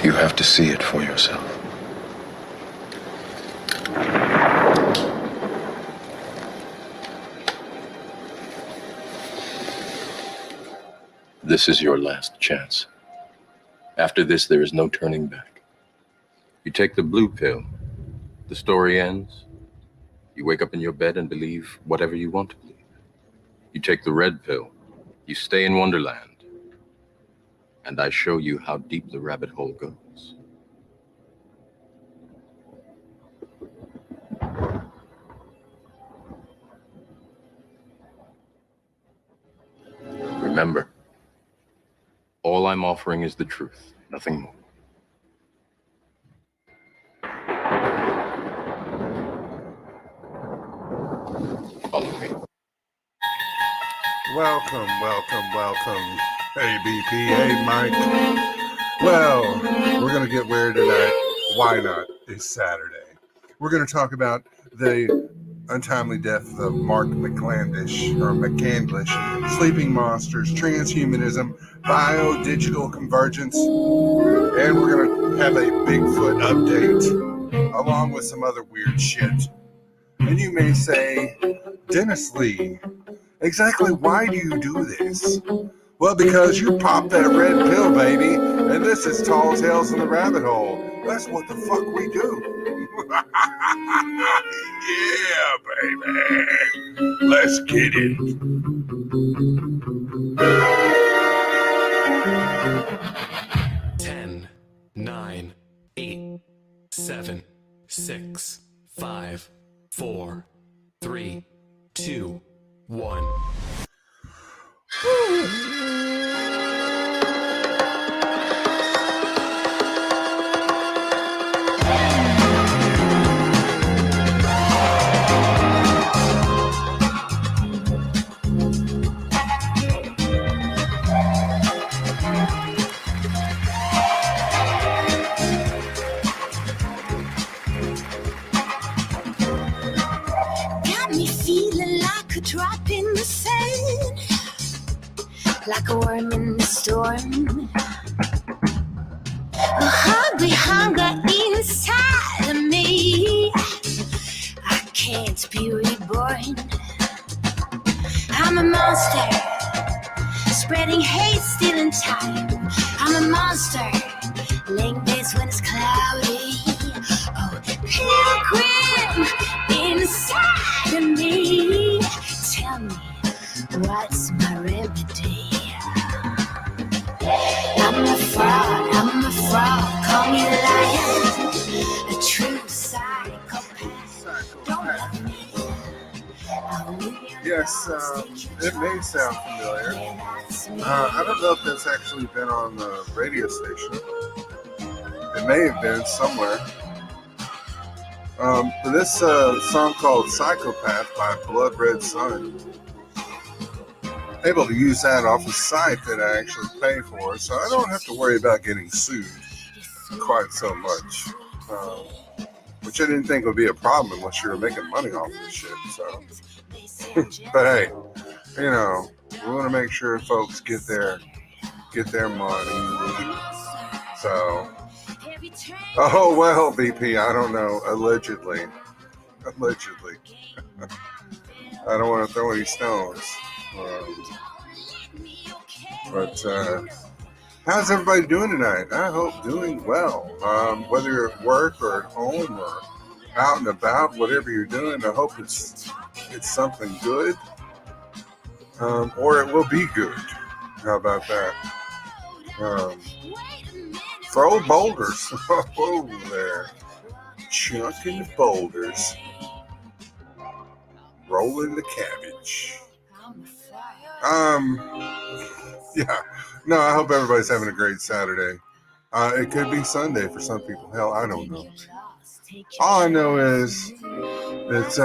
You have to see it for yourself. This is your last chance. After this, there is no turning back. You take the blue pill, the story ends. You wake up in your bed and believe whatever you want to believe. You take the red pill, you stay in Wonderland, and I show you how deep the rabbit hole goes. Remember, all I'm offering is the truth, nothing more. Follow me. Welcome. Hey, BP. Hey, Mike. Well, we're going to get weird tonight. Why not? It's Saturday. We're going to talk about the untimely death of Mark McClandish, sleeping monsters, transhumanism, bio-digital convergence, and we're going to have a Bigfoot update, along with some other weird shit. And you may say, Dennis Lee, exactly why do you do this? Well, because you popped that red pill, baby, and this is Tall Tales in the Rabbit Hole. That's what the fuck we do. Yeah, baby. Let's get it. Ten, 9, 8, 7, 6, 5, 4, 3, 2, 1. Drop in the sand, like a worm in the storm. A hungry hunger inside of me. I can't be reborn. I'm a monster, spreading hate, stealing time. I'm a monster, laying beds when it's cloudy. Oh, pilgrim inside of me. Tell me, what's my remedy? I'm a fraud, call me a liar, a true psychopath. Don't love me. Yes, it may sound familiar. I don't know if that's actually been on the radio station. It may have been somewhere. For this song called Psychopath by Blood Red Sun. Able to use that off a site that I actually pay for, so I don't have to worry about getting sued quite so much. Which I didn't think would be a problem unless you were making money off this shit, so. But hey, you know, we want to make sure folks get their money. So, oh well, BP, I don't know. Allegedly. I don't want to throw any stones. But how's everybody doing tonight? I hope doing well. Whether you're at work or at home or out and about, whatever you're doing, I hope it's something good. Or it will be good. How about that? Throw boulders. Whoa there. Chunking boulders. Rolling the cabbage. Yeah. No, I hope everybody's having a great Saturday. It could be Sunday for some people. Hell, I don't know. All I know is that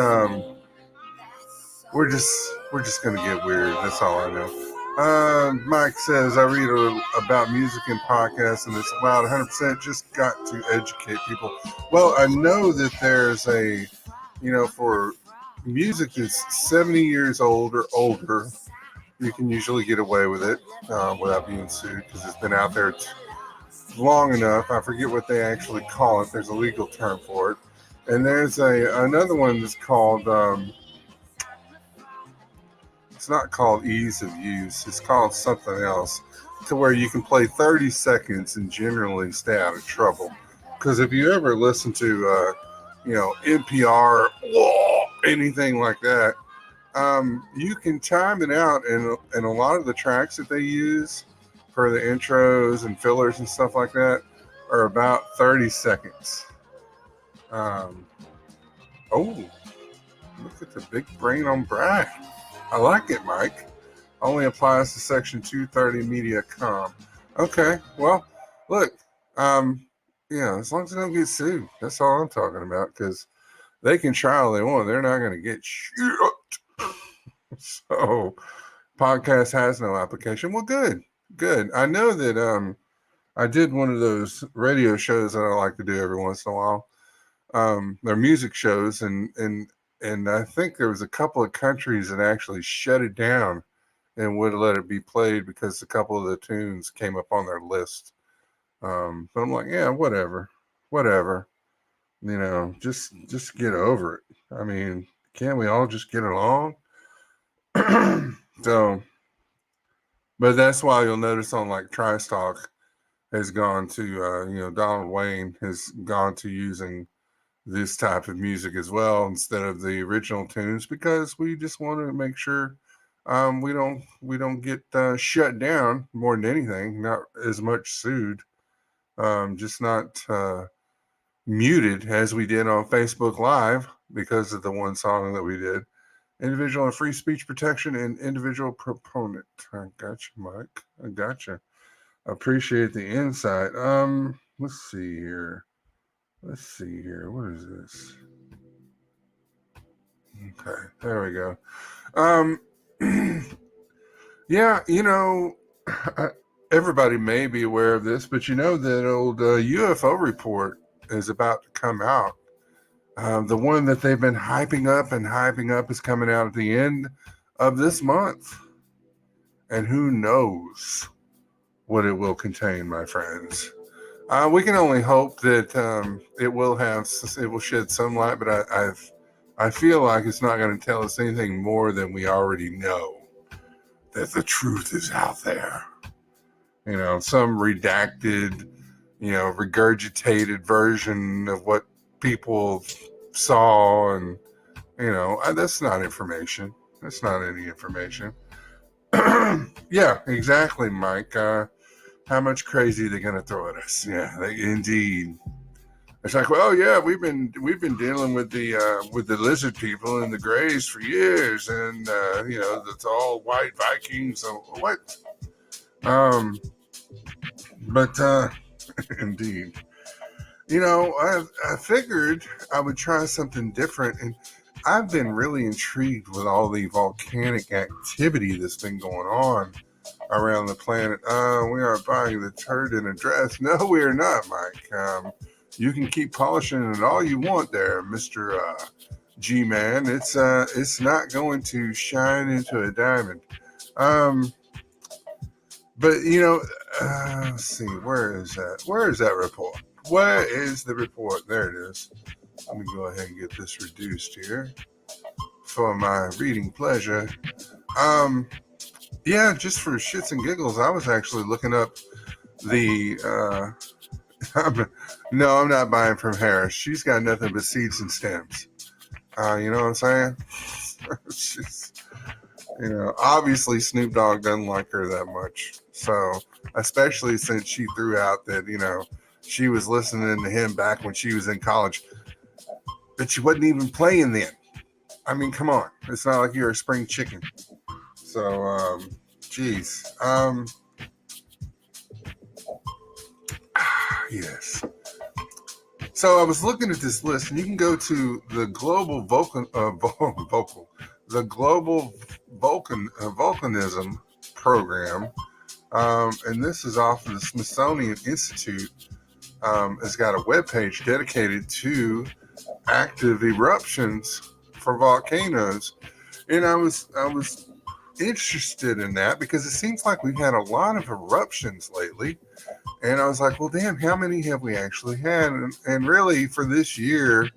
we're just gonna get weird. That's all I know. Mike says I read about music and podcasts, and it's about 100% just got to educate people. Well, I know that there's for music that's 70 years old or older, you can usually get away with it without being sued because it's been out there long enough. I forget what they actually call it. There's a legal term for it. And there's another one that's called, it's not called ease of use. It's called something else, to where you can play 30 seconds and generally stay out of trouble. Because if you ever listen to, NPR, anything like that, you can time it out, and a lot of the tracks that they use for the intros and fillers and stuff like that are about 30 seconds. Look at the big brain on Bragg. I like it, Mike. Only applies to Section 230 Media Com. Okay, well, look, as long as they don't get sued, that's all I'm talking about, because they can try all they want. They're not going to get shit. So, podcast has no application. Well, good. I know that I did one of those radio shows that I like to do every once in a while. They're music shows, and I think there was a couple of countries that actually shut it down and would let it be played because a couple of the tunes came up on their list. But I'm like, yeah, whatever. Just get over it. I mean, can't we all just get along? So, but that's why you'll notice on like Trice Talk has gone to, Donald Wayne has gone to using this type of music as well instead of the original tunes, because we just want to make sure we don't get shut down more than anything, not as much sued, just not muted as we did on Facebook Live because of the one song that we did. Individual and free speech protection and individual proponent. I got you, Mike. I got you. Appreciate the insight. Let's see here. What is this? Okay, there we go. Everybody may be aware of this, but that old UFO report is about to come out. The one that they've been hyping up is coming out at the end of this month. And who knows what it will contain, my friends. We can only hope that it will shed some light, but I feel like it's not going to tell us anything more than we already know, that the truth is out there. Some redacted, regurgitated version of what people saw, and that's not information. That's not any information. Yeah, exactly, Mike. How much crazy are they going to throw at us? Yeah, indeed. It's like, well, yeah, we've been dealing with the lizard people and the Greys for years, and that's all white Vikings. So what? But indeed, I figured I would try something different, and I've been really intrigued with all the volcanic activity that's been going on around the planet. We are buying the turd in a dress. No, we are not, Mike. You can keep polishing it all you want there, Mr. G-Man. It's not going to shine into a diamond. But let's see, where is that? Where is that report? Where is the report? There it is. Let me go ahead and get this reduced here for my reading pleasure. Yeah, just for shits and giggles, I was actually looking up the no, I'm not buying from Harris. She's got nothing but seeds and stems. You know what I'm saying? She's, obviously Snoop Dogg doesn't like her that much. So, especially since she threw out that, she was listening to him back when she was in college, but she wasn't even playing then. I mean, come on. It's not like you're a spring chicken. So, geez. Yes. So I was looking at this list, and you can go to the Global Volcanism Program, and this is off of the Smithsonian Institute. It's got a webpage dedicated to active eruptions for volcanoes, and I was interested in that because it seems like we've had a lot of eruptions lately. And I was like, well, damn, how many have we actually had? And really, for this year,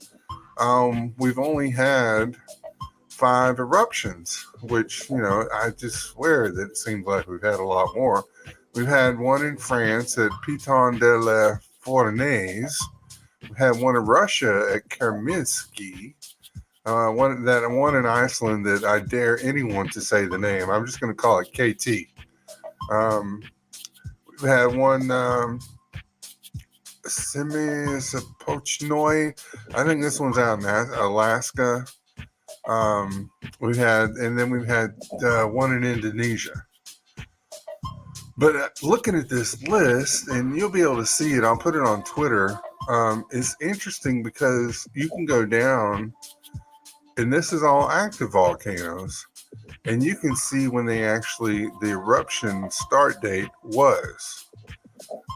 we've only had 5 eruptions, which, you know, I just swear that it seems like we've had a lot more. We've had one in France at Piton de la Fournaise. We had one in Russia at Kerminsky. One in Iceland that I dare anyone to say the name. I'm just going to call it KT. We had one Semisopochnoi. I think this one's out in Alaska. We've had one in Indonesia. But looking at this list, and you'll be able to see it, I'll put it on Twitter. It's interesting because you can go down, and this is all active volcanoes, and you can see when the eruption start date was.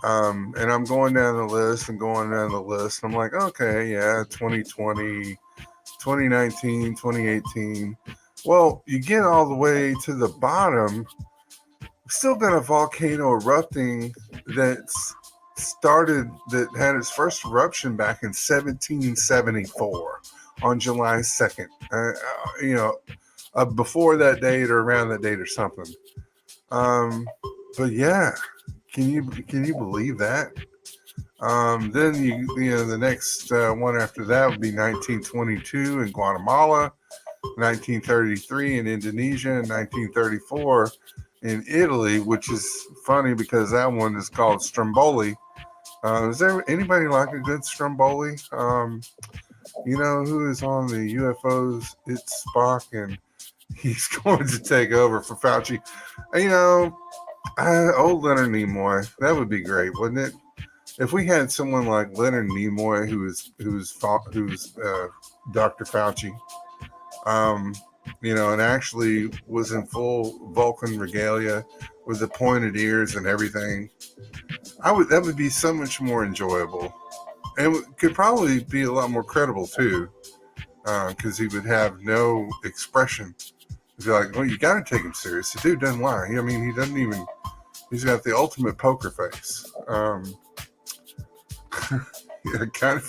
And I'm going down the list and I'm like, okay, yeah, 2020, 2019, 2018. Well, you get all the way to the bottom, we've still got a volcano erupting that had its first eruption back in 1774 on July 2nd. Before that date or around that date or something. But yeah, can you believe that? Then the next one after that would be 1922 in Guatemala, 1933 in Indonesia, and 1934 in Italy, which is funny because that one is called Stromboli. Is there anybody like a good Stromboli? You know who is on the UFOs? It's Spock, and he's going to take over for Fauci. You know, old Leonard Nimoy, that would be great, wouldn't it? If we had someone like Leonard Nimoy, who's Dr. Fauci, and actually was in full Vulcan regalia with the pointed ears and everything, that would be so much more enjoyable, and could probably be a lot more credible too, because he would have no expression. He'd be like, well, you got to take him serious. The dude doesn't lie. I mean, he's got the ultimate poker face. Yeah, kind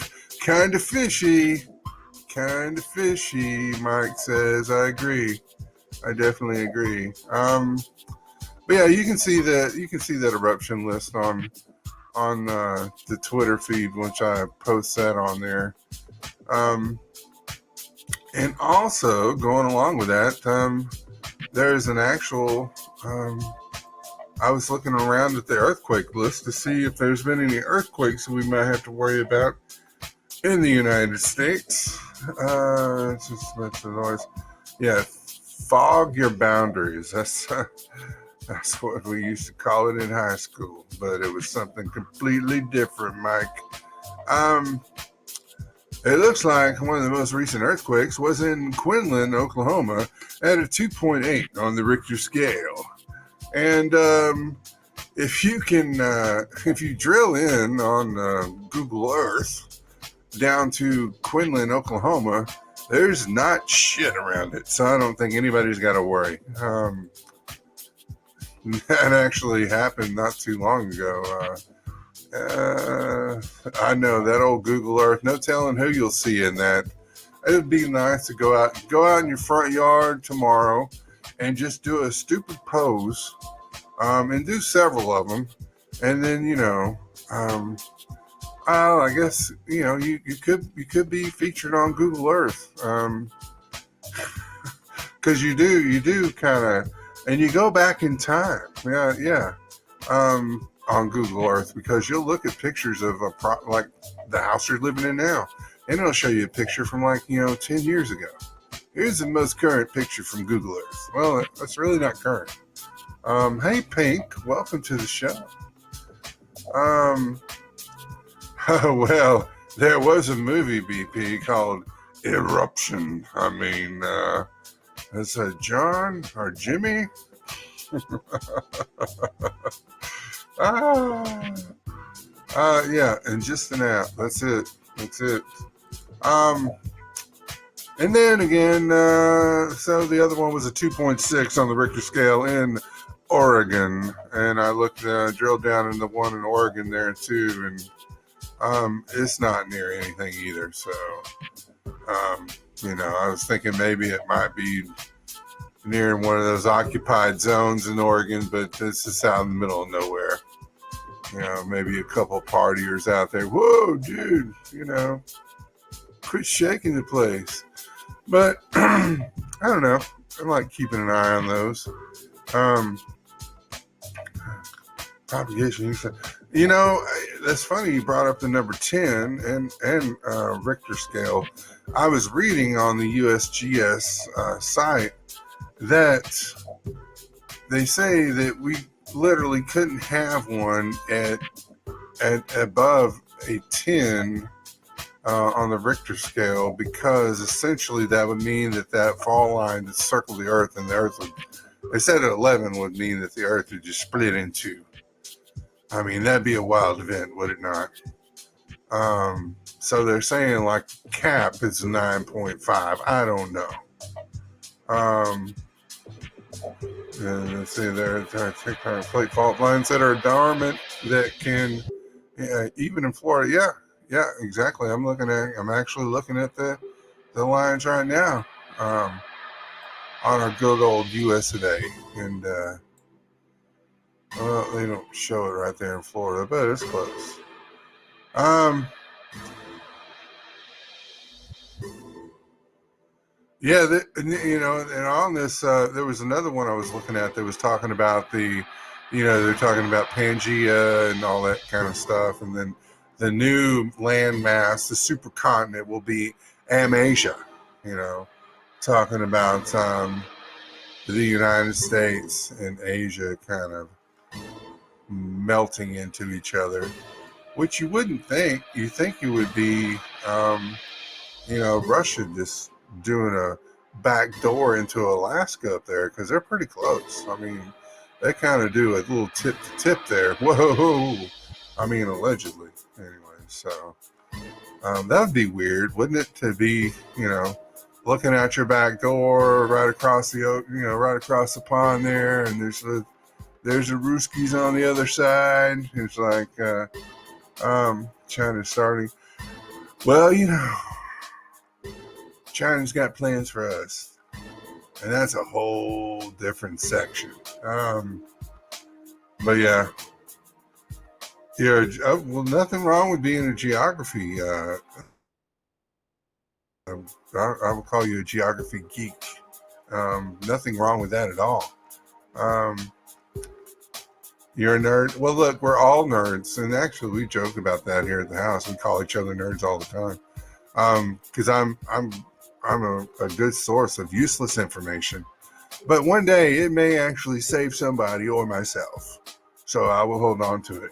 of fishy. Kind of fishy, Mike says. I agree. I definitely agree. But yeah, you can see that eruption list on the Twitter feed once I post that on there. And also going along with that, there's an actual. I was looking around at the earthquake list to see if there's been any earthquakes that we might have to worry about in the United States. It's just a bunch of noise. Yeah, fog your boundaries. That's what we used to call it in high school, but it was something completely different, Mike. It looks like one of the most recent earthquakes was in Quinlan, Oklahoma, at a 2.8 on the Richter scale. And if you drill in on Google Earth down to Quinlan, Oklahoma, there's not shit around it. So I don't think anybody's got to worry. That actually happened not too long ago. I know that old Google Earth, no telling who you'll see in that. It would be nice to go out in your front yard tomorrow and just do a stupid pose, and do several of them. And then, I guess, you could be featured on Google Earth. Cause you do kind of, and you go back in time. Yeah. On Google Earth, because you'll look at pictures of like the house you're living in now, and it'll show you a picture from 10 years ago. Here's the most current picture from Google Earth. Well, that's really not current. Hey, Pink, welcome to the show. Well, there was a movie, BP, called Eruption. I mean, is it John or Jimmy? Yeah, and just an app. That's it. And then again, so the other one was a 2.6 on the Richter scale in Oregon. And I drilled down into one in Oregon there too. And it's not near anything either. So, I was thinking maybe it might be near one of those occupied zones in Oregon, but this is out in the middle of nowhere. Maybe a couple partiers out there. Whoa, dude, quit shaking the place. But I don't know. I like keeping an eye on those. Propagation. That's funny you brought up the number 10 and Richter scale. I was reading on the USGS site that they say that we literally couldn't have one at above a 10 on the Richter scale, because essentially that would mean that fall line that circled the Earth, and the Earth would, they said at 11 would mean that the Earth would just split in two. I mean, that'd be a wild event, would it not? So they're saying like cap is 9.5. I don't know. And let's see, there are tectonic plate fault lines that are dormant that can, even in Florida. Yeah, exactly. I'm actually looking at the lines right now on our good old US today, and well, they don't show it right there in Florida, but it's close. Yeah, and on this, there was another one I was looking at that was talking about they're talking about Pangea and all that kind of stuff, and then the new landmass, the supercontinent, will be Amasia. Talking about the United States and Asia kind of melting into each other, which you wouldn't think. You think it would be, Russia just doing a back door into Alaska up there, because they're pretty close. I mean, they kind of do a little tip to tip there. Whoa! I mean, allegedly. Anyway, so that would be weird, wouldn't it? To be, looking out your back door right across the pond there, and there's the Ruskies on the other side. It's like China's starting. Well, China's got plans for us, and that's a whole different section. But yeah. Well, nothing wrong with being a geography. I would call you a geography geek. Nothing wrong with that at all. You're a nerd. Well, look, we're all nerds, and actually, we joke about that here at the house. We call each other nerds all the time, because I'm a good source of useless information. But one day, it may actually save somebody or myself. So I will hold on to it.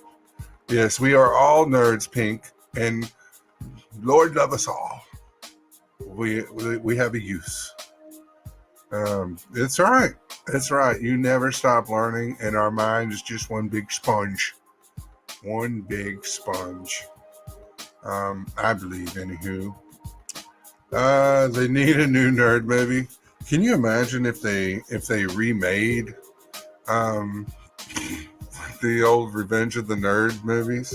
Yes, we are all nerds, Pink, and Lord love us all. We have a use. It's right. That's right. You never stop learning, and our mind is just one big sponge. One big sponge. I believe, anywho. They need a new nerd movie. Can you imagine if they remade the old Revenge of the Nerd movies?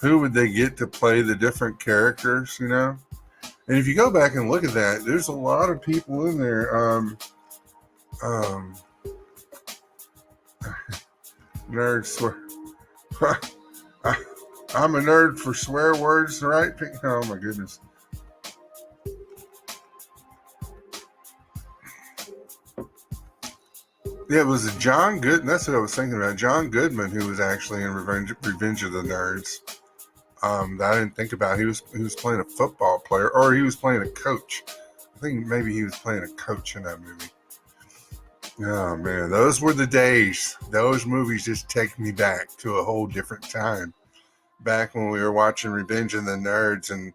Who would they get to play the different characters, And if you go back and look at that, there's a lot of people in there. Nerds swear. I'm a nerd for swear words, right? Oh my goodness. Yeah, it was John Goodman. That's what I was thinking about. John Goodman, who was actually in Revenge of the Nerds. That I didn't think about. He was playing a football player, or he was playing a coach. I think maybe he was playing a coach in that movie. Oh man, those were the days. Those movies just take me back to a whole different time. Back when we were watching Revenge of the Nerds and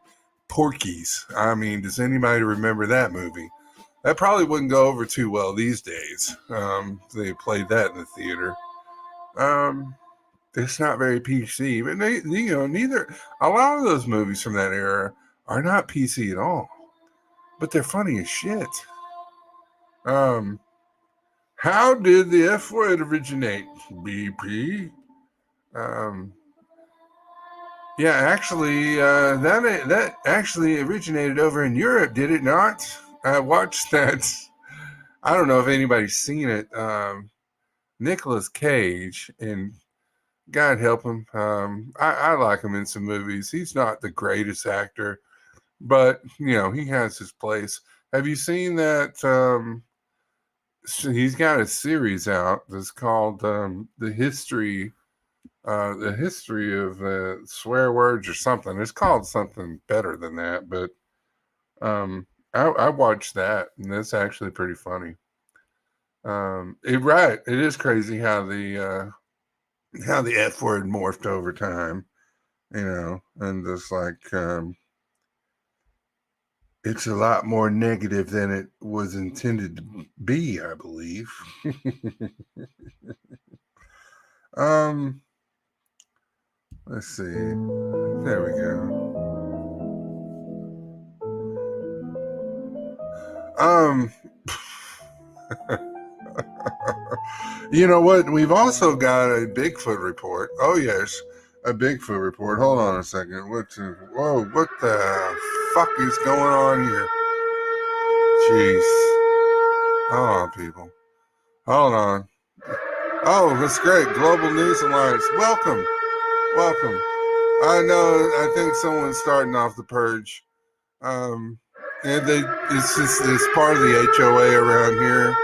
Porky's. I mean, does anybody remember that movie? That probably wouldn't go over too well these days. They played that in the theater. It's not very PC, but neither. A lot of those movies from that era are not PC at all. but they're funny as shit. How did the F word originate? BP. Yeah, actually, that actually originated over in Europe, did it not? I watched that. I don't know if anybody's seen it. Nicolas Cage, and God help him. I like him in some movies. He's not the greatest actor, but you know, he has his place. Have you seen that? He's got a series out that's called the history of swear words or something. It's called something better than that, but I watched that, and that's actually pretty funny. It is crazy how the F word morphed over time, you know, and just like it's a lot more negative than it was intended to be, I believe. Let's see. There we go. You know what? We've also got a Bigfoot report. Oh yes, a Bigfoot report. Hold on a second. What the fuck is going on here? Jeez. Hold on, people. Hold on. Oh, that's great. Global News Alliance. Welcome. I know. I think someone's starting off the purge. And it's part of the HOA around here.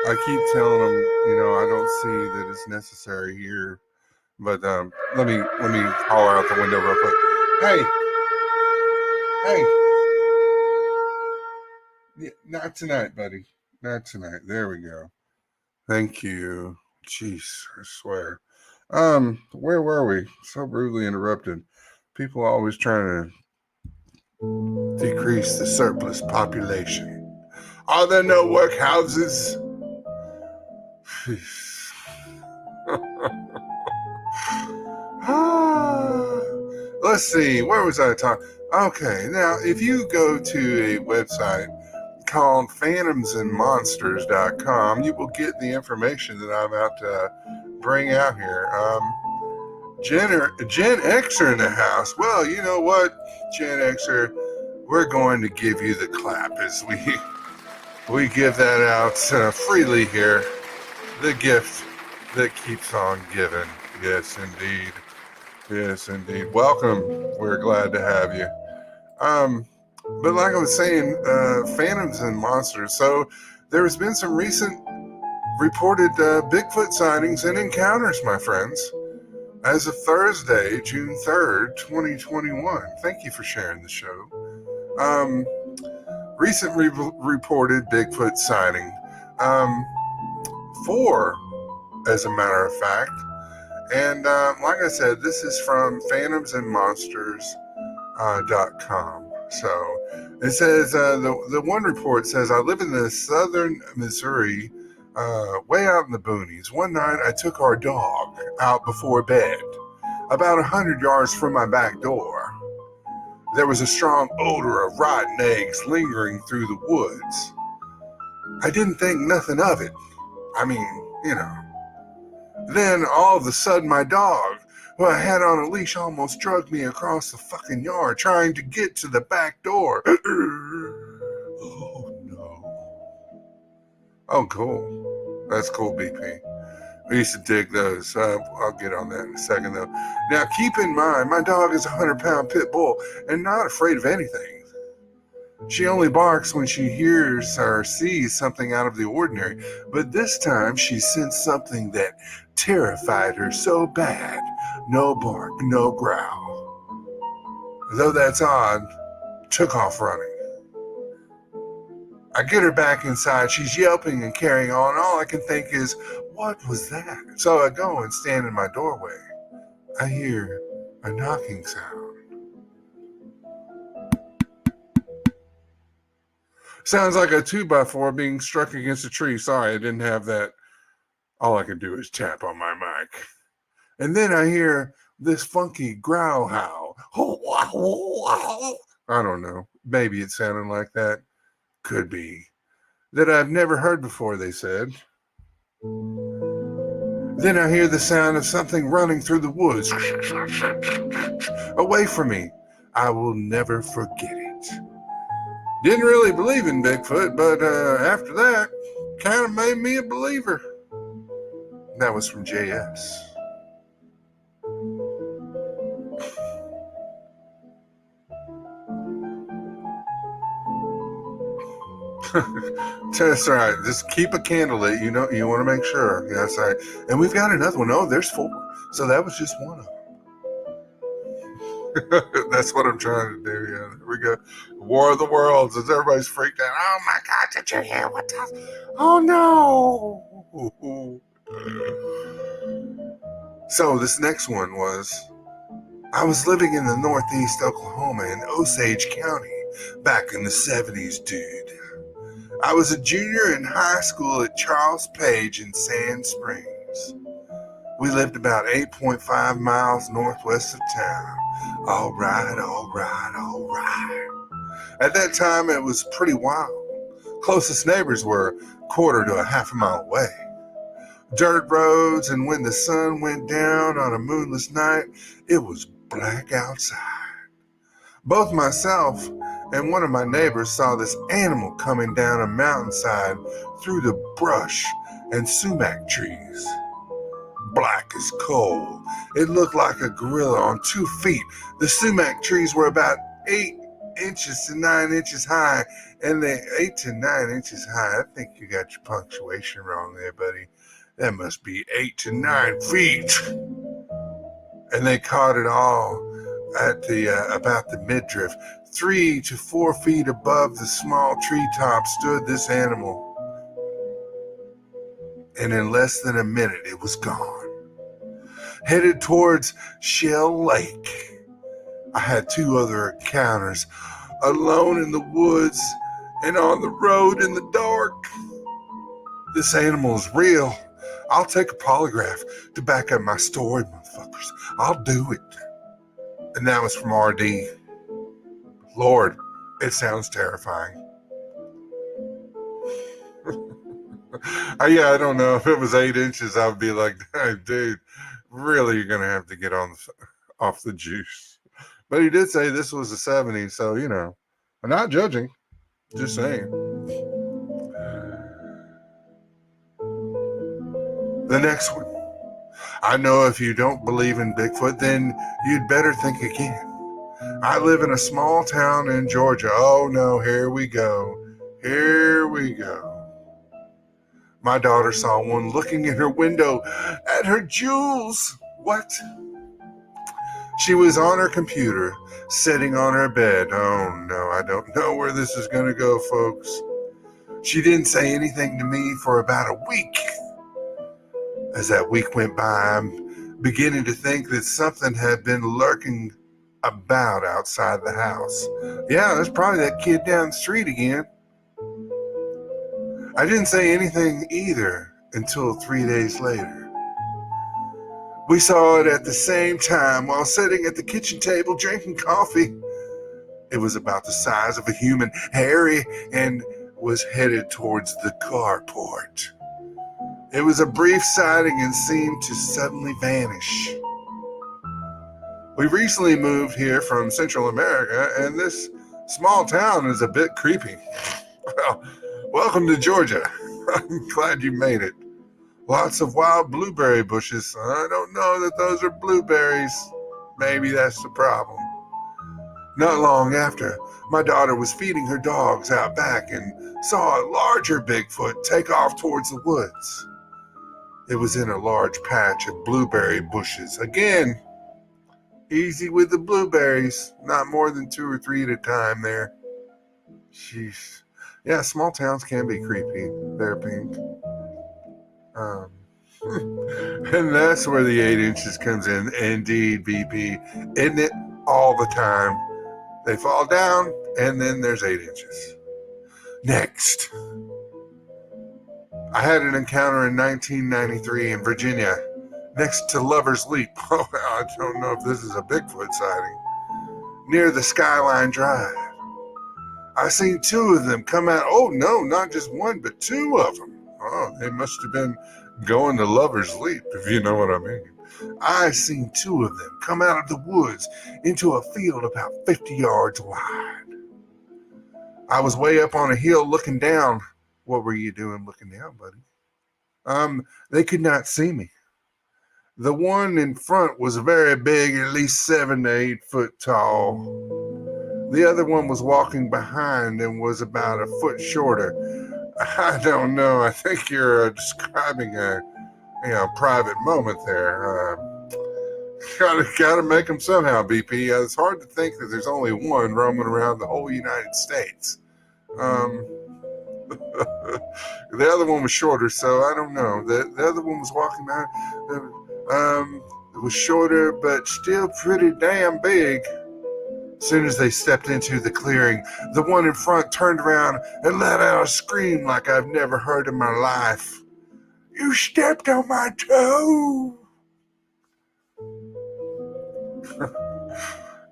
I keep telling them, you know, I don't see that it's necessary here. But let me holler out the window real quick. Hey. Yeah, not tonight, buddy. Not tonight. There we go. Thank you. Jeez, I swear. Where were we? So rudely interrupted. People always trying to decrease the surplus population. Are there no workhouses? Let's see. Where was I talking? Okay, now if you go to a website called phantomsandmonsters.com, you will get the information that I'm about to bring out here. Gen Xer in the house. Well, you know what, Gen Xer, we're going to give you the clap as we give that out freely here. The gift that keeps on giving. Yes, indeed. Welcome. We're glad to have you. But like I was saying, phantoms and monsters. So there's been some recent reported Bigfoot sightings and encounters, my friends, as of Thursday, June 3rd, 2021. Thank you for sharing the show. Recently reported Bigfoot sighting. 4, as a matter of fact. And like I said, this is from phantomsandmonsters.com. So it says, the one report says, I live in the southern Missouri, way out in the boonies. One night I took our dog out before bed, about 100 yards from my back door. There was a strong odor of rotten eggs lingering through the woods. I didn't think nothing of it. I mean, you know. Then all of a sudden my dog, who I had on a leash, almost dragged me across the fucking yard trying to get to the back door. Oh no. Oh cool. That's cool, BP. We used to dig those. I'll get on that in a second though. Now keep in mind, my dog is a 100-pound pit bull and not afraid of anything. She only barks when she hears or sees something out of the ordinary, but this time she sensed something that terrified her so bad. No bark, no growl. Though that's odd, took off running. I get her back inside. She's yelping and carrying on. All I can think is, what was that? So I go and stand in my doorway. I hear a knocking sound. Sounds like a 2x4 being struck against a tree. Sorry, I didn't have that. All I can do is tap on my mic. And then I hear this funky growl howl. I don't know. Maybe it sounded like that. could be that I've never heard before, they said. Then I hear the sound of something running through the woods. Away from me. I will never forget it. Didn't really believe in Bigfoot, but after that, kind of made me a believer. That was from JS. That's right. Just keep a candle lit. You know, you want to make sure. That's right. And we've got another one. Oh, there's 4. So that was just one of them. That's what I'm trying to do. Yeah, there we go. War of the Worlds. As everybody's freaked out. Oh my God! Did you hear what that? Oh no! So this next one was, I was living in the Northeast Oklahoma in Osage County back in the 70s, dude. I was a junior in high school at Charles Page in Sand Springs. We lived about 8.5 miles northwest of town. All right. At that time, it was pretty wild. Closest neighbors were a quarter to a half a mile away. Dirt roads, and when the sun went down on a moonless night, it was black outside. Both myself and one of my neighbors saw this animal coming down a mountainside through the brush and sumac trees. Black as coal. It looked like a gorilla on 2 feet. The sumac trees were about 8 inches to 9 inches high, and they 8 to 9 inches high. I think you got your punctuation wrong there, buddy. That must be 8 to 9 feet. And they caught it all at the about the midriff. 3 to 4 feet above the small treetop stood this animal. And in less than a minute, it was gone. Headed towards Shell Lake. I had 2 other encounters, alone in the woods and on the road in the dark. This animal is real. I'll take a polygraph to back up my story, motherfuckers. I'll do it. And that was from RD. Lord, it sounds terrifying. Yeah, I don't know. If it was 8 inches, I would be like, hey, dude, really, you're going to have to get off the juice. But he did say this was a 70, so, you know, I'm not judging. Just saying. The next one. I know if you don't believe in Bigfoot, then you'd better think again. I live in a small town in Georgia. Oh, no, here we go. Here we go. My daughter saw one looking in her window at her jewels. What? She was on her computer, sitting on her bed. Oh, no, I don't know where this is going to go, folks. She didn't say anything to me for about a week. As that week went by, I'm beginning to think that something had been lurking about outside the house. Yeah, that's probably that kid down the street again. I didn't say anything either until 3 days later. We saw it at the same time while sitting at the kitchen table drinking coffee. It was about the size of a human, hairy, and was headed towards the carport. It was a brief sighting and seemed to suddenly vanish. We recently moved here from Central America, and this small town is a bit creepy. Well, welcome to Georgia. I'm glad you made it. Lots of wild blueberry bushes. I don't know that those are blueberries. Maybe that's the problem. Not long after, my daughter was feeding her dogs out back and saw a larger Bigfoot take off towards the woods. It was in a large patch of blueberry bushes. Again, easy with the blueberries. Not more than 2 or 3 at a time there. Jeez. Yeah, small towns can be creepy. They're pink. And that's where the 8 inches comes in. Indeed, BP. Isn't it all the time? They fall down, and then there's 8 inches. Next. I had an encounter in 1993 in Virginia, next to Lover's Leap. Oh, I don't know if this is a Bigfoot sighting. Near the Skyline Drive. I seen two of them come out. Oh, no, not just one, but two of them. Oh, they must have been going to Lover's Leap, if you know what I mean. I seen two of them come out of the woods into a field about 50 yards wide. I was way up on a hill looking down. What were you doing looking down, buddy? They could not see me. The one in front was very big, at least 7 to 8 foot tall. The other one was walking behind and was about a foot shorter. I don't know. I think you're describing a private moment there. Gotta make them somehow, BP. It's hard to think that there's only one roaming around the whole United States. The other one was shorter, so I don't know. The other one was walking behind. It was shorter, but still pretty damn big. As soon as they stepped into the clearing, the one in front turned around and let out a scream like I've never heard in my life. You stepped on my toe.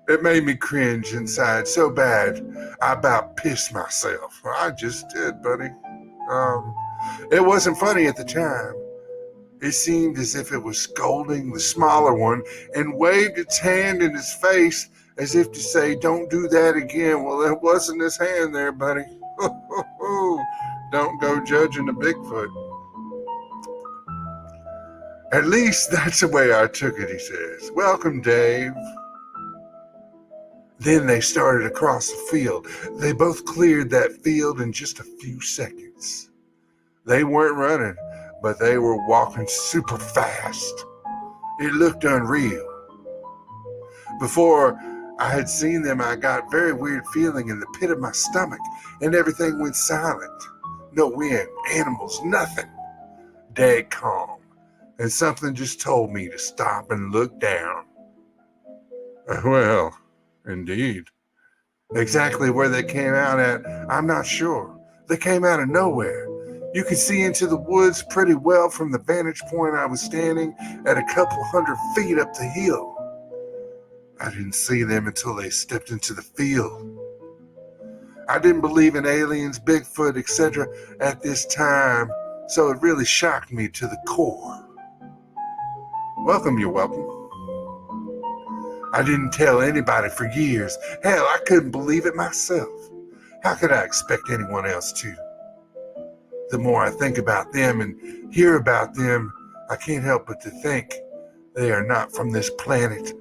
It made me cringe inside so bad, I about pissed myself. I just did, buddy. It wasn't funny at the time. It seemed as if it was scolding the smaller one and waved its hand in his face as if to say, don't do that again. Well, it wasn't his hand there, buddy. Don't go judging a Bigfoot. At least that's the way I took it, he says. Welcome, Dave. Then they started across the field. They both cleared that field in just a few seconds. They weren't running, but they were walking super fast. It looked unreal. Before I had seen them, I got a very weird feeling in the pit of my stomach, and everything went silent. No wind, animals, nothing. Dead calm. And something just told me to stop and look down. Well, indeed. Exactly where they came out at, I'm not sure. They came out of nowhere. You could see into the woods pretty well from the vantage point I was standing at a couple 100 feet up the hill. I didn't see them until they stepped into the field. I didn't believe in aliens, Bigfoot, etc. at this time, so it really shocked me to the core. Welcome, you're welcome. I didn't tell anybody for years. Hell, I couldn't believe it myself. How could I expect anyone else to? The more I think about them and hear about them, I can't help but to think they are not from this planet.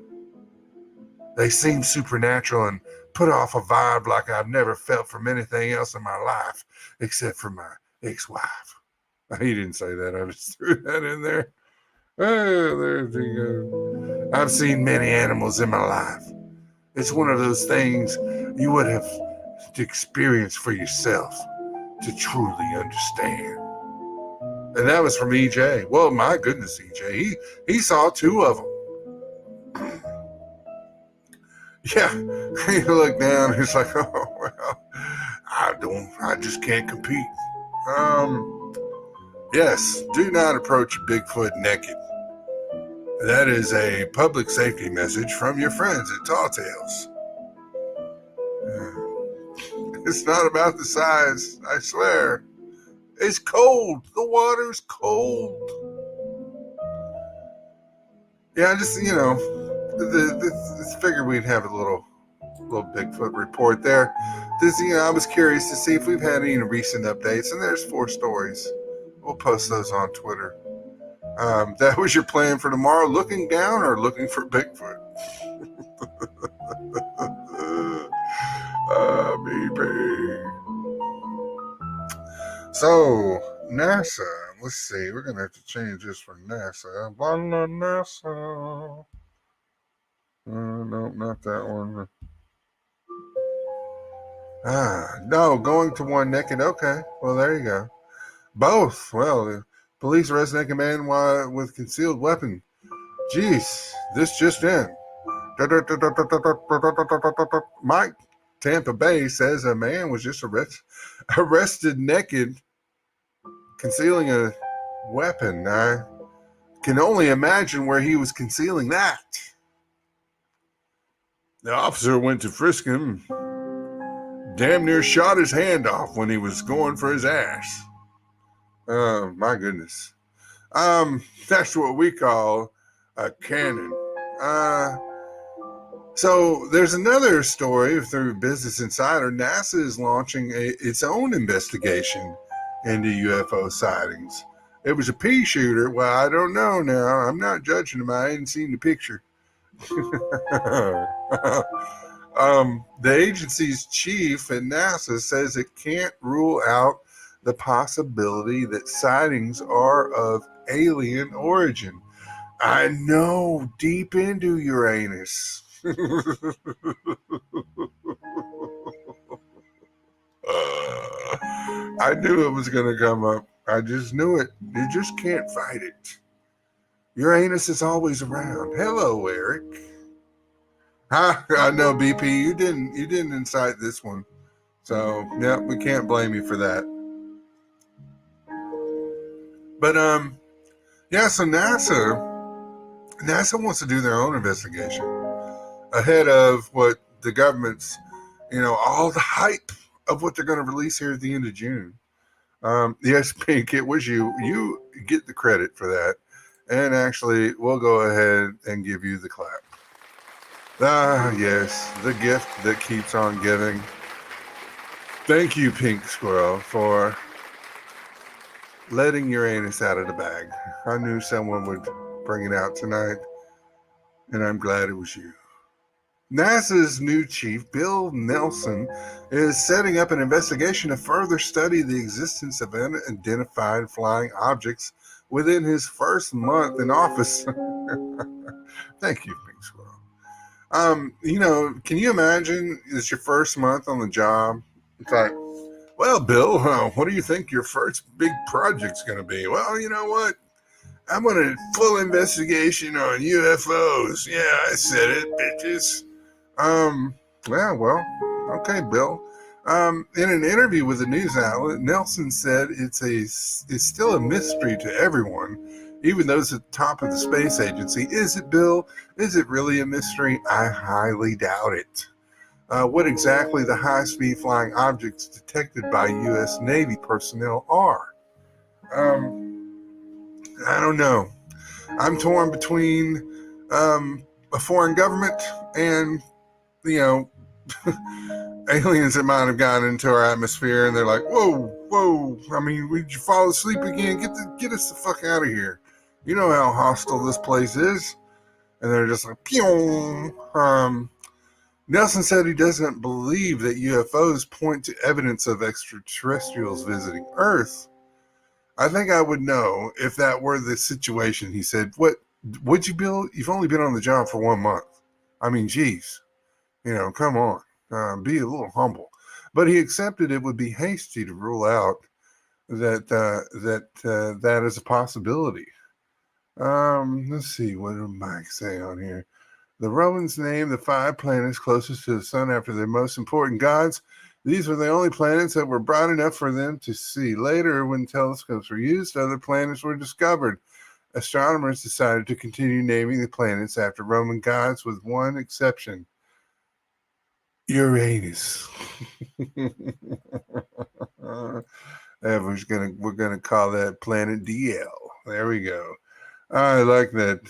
They seem supernatural and put off a vibe like I've never felt from anything else in my life, except for my ex-wife. He didn't say that. I just threw that in there. Oh, there you go. I've seen many animals in my life. It's one of those things you would have to experience for yourself to truly understand. And that was from EJ. Well, my goodness, EJ. He saw two of them. Yeah, he looked down. He's like, oh, well, I just can't compete. Yes, do not approach Bigfoot naked. That is a public safety message from your friends at Tall Tales. It's not about the size, I swear. It's cold. The water's cold. Yeah, I just, this figured we'd have a little Bigfoot report there. I was curious to see if we've had any recent updates, and there's 4 stories. We'll post those on Twitter. That was your plan for tomorrow, looking down or looking for Bigfoot? BP. So, NASA, let's see, we're going to have to change this for NASA. NASA. No, not that one. No, going to one naked. Okay, well, there you go. Both. Well, the police arrest naked man with concealed weapon. Geeez, this just in. MikeTampaBay says a man was just arrested naked, concealing a weapon. I can only imagine where he was concealing that. The officer went to frisk him, damn near shot his hand off when he was going for his ass. Oh, my goodness. That's what we call a cannon. So there's another story through Business Insider. NASA is launching its own investigation into UFO sightings. It was a pea shooter. Well, I don't know now. I'm not judging him. I hadn't seen the picture. The agency's chief at NASA says it can't rule out the possibility that sightings are of alien origin. I know, deep into Uranus. I knew it was going to come up. I just knew it. You just can't fight it. Uranus is always around. Hello, Eric. I know, BP. You didn't incite this one, so yeah, we can't blame you for that. But yeah. So NASA wants to do their own investigation ahead of what the government's, all the hype of what they're going to release here at the end of June. Yes, Pink, it was you. You get the credit for that. And actually, we'll go ahead and give you the clap. Yes, the gift that keeps on giving. Thank you, Pink Squirrel, for letting Uranus out of the bag. I knew someone would bring it out tonight, and I'm glad it was you. NASA's new chief, Bill Nelson, is setting up an investigation to further study the existence of unidentified flying objects within his first month in office. Thank you, Pink Squirrel. Can you imagine it's your first month on the job? It's like, well, Bill, what do you think your first big project's going to be? Well, you know what? I'm going to full investigation on UFOs. Yeah, I said it, bitches. Well, okay, Bill. In an interview with a news outlet, Nelson said it's still a mystery to everyone, even those at the top of the space agency. Is it, Bill? Is it really a mystery? I highly doubt it. What exactly the high-speed flying objects detected by U.S. Navy personnel are? I don't know. I'm torn between a foreign government and, aliens that might have gotten into our atmosphere and they're like, whoa. I mean, did you fall asleep again? Get us the fuck out of here. You know how hostile this place is. And they're just like, pew. Nelson said he doesn't believe that UFOs point to evidence of extraterrestrials visiting Earth. I think I would know if that were the situation. He said, what would you, Bill? You've only been on the job for 1 month. I mean, geez, come on, be a little humble. But he accepted it would be hasty to rule out that is a possibility. Let's see, what did Mike say on here? The Romans named the 5 planets closest to the sun after their most important gods. These were the only planets that were bright enough for them to see. Later, when telescopes were used, other planets were discovered. Astronomers decided to continue naming the planets after Roman gods, with one exception: Uranus. We're gonna call that planet DL. There we go. I like that,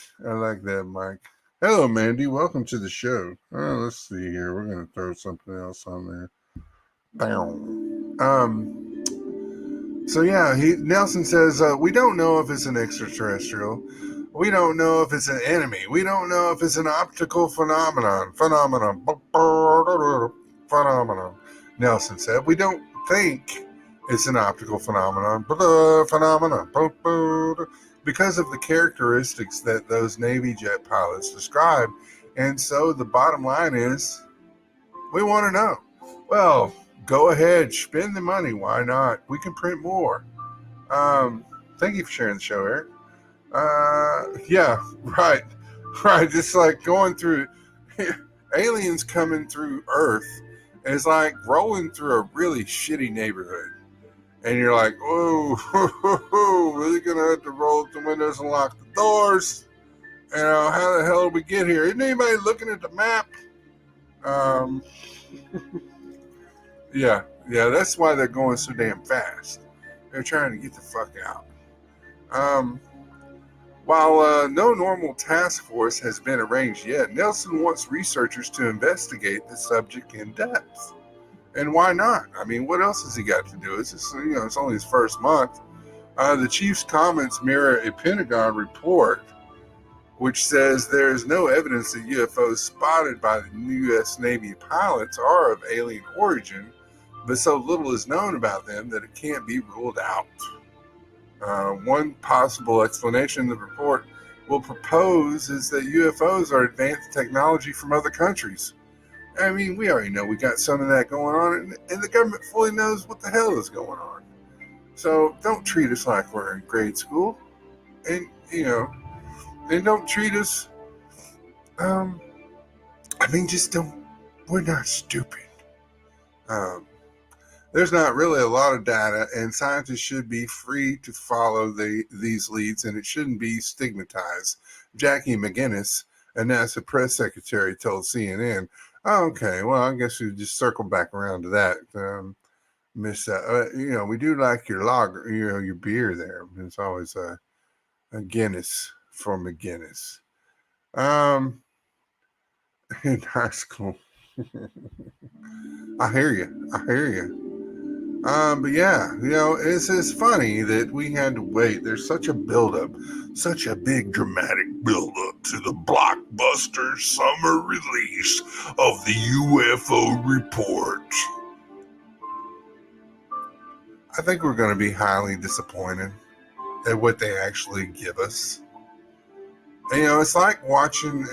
Mike. Hello, Mandy. Welcome to the show. Let's see here. We're gonna throw something else on there. So yeah, Nelson says, we don't know if it's an extraterrestrial. We don't know if it's an enemy. We don't know if it's an optical phenomenon. Nelson said, we don't think it's an optical phenomenon. Because of the characteristics that those Navy jet pilots described. And so the bottom line is, we want to know. Well, go ahead, spend the money. Why not? We can print more. Thank you for sharing the show, Eric. Yeah, right. It's like going through aliens coming through Earth. It's like rolling through a really shitty neighborhood. And you're like, whoa, we're going to have to roll up the windows and lock the doors. How the hell did we get here? Isn't anybody looking at the map? Yeah, that's why they're going so damn fast. They're trying to get the fuck out. While no normal task force has been arranged yet, Nelson wants researchers to investigate the subject in depth. And why not? I mean, what else has he got to do? It's just, it's only his first month. The chief's comments mirror a Pentagon report which says there is no evidence that UFOs spotted by the U.S. Navy pilots are of alien origin, but so little is known about them that it can't be ruled out. One possible explanation the report will propose is that UFOs are advanced technology from other countries. I mean, we already know we got some of that going on, and the government fully knows what the hell is going on. So don't treat us like we're in grade school, and and don't treat us. Just don't. We're not stupid. There's not really a lot of data, and scientists should be free to follow these leads, and it shouldn't be stigmatized. Jackie McGinnis, a NASA press secretary, told CNN. Oh, okay, well, I guess we just circle back around to that. Miss, we do like your lager, your beer there. It's always a Guinness for McGinnis. In high school. I hear you. But yeah, it's just funny that we had to wait. There's such a buildup, such a big dramatic buildup to the blockbuster summer release of the UFO report. I think we're going to be highly disappointed at what they actually give us. And, it's like watching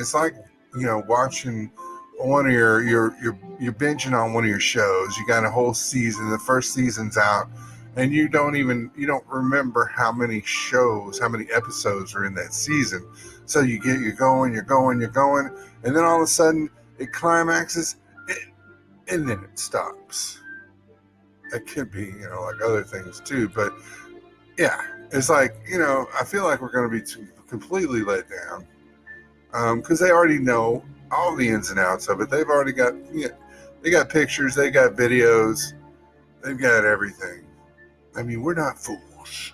one of you're binging on one of your shows. You got a whole season. The first season's out, and you don't remember how many episodes are in that season. So you're going, and then all of a sudden it climaxes, and then it stops. It could be, like other things too, but yeah, it's like, I feel like we're going to be completely let down, because they already know all the ins and outs of it. They've already got, they got pictures, they got videos, they've got everything. I mean, we're not fools.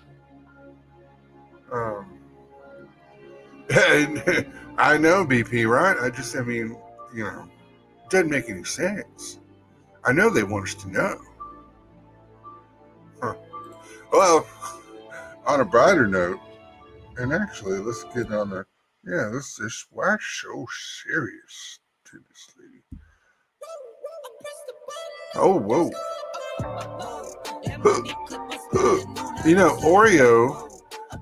And I know, BP, right? It doesn't make any sense. I know they want us to know. Huh. Well, on a brighter note, and actually, let's get on the, why so serious to this lady? Oh, whoa. Oreo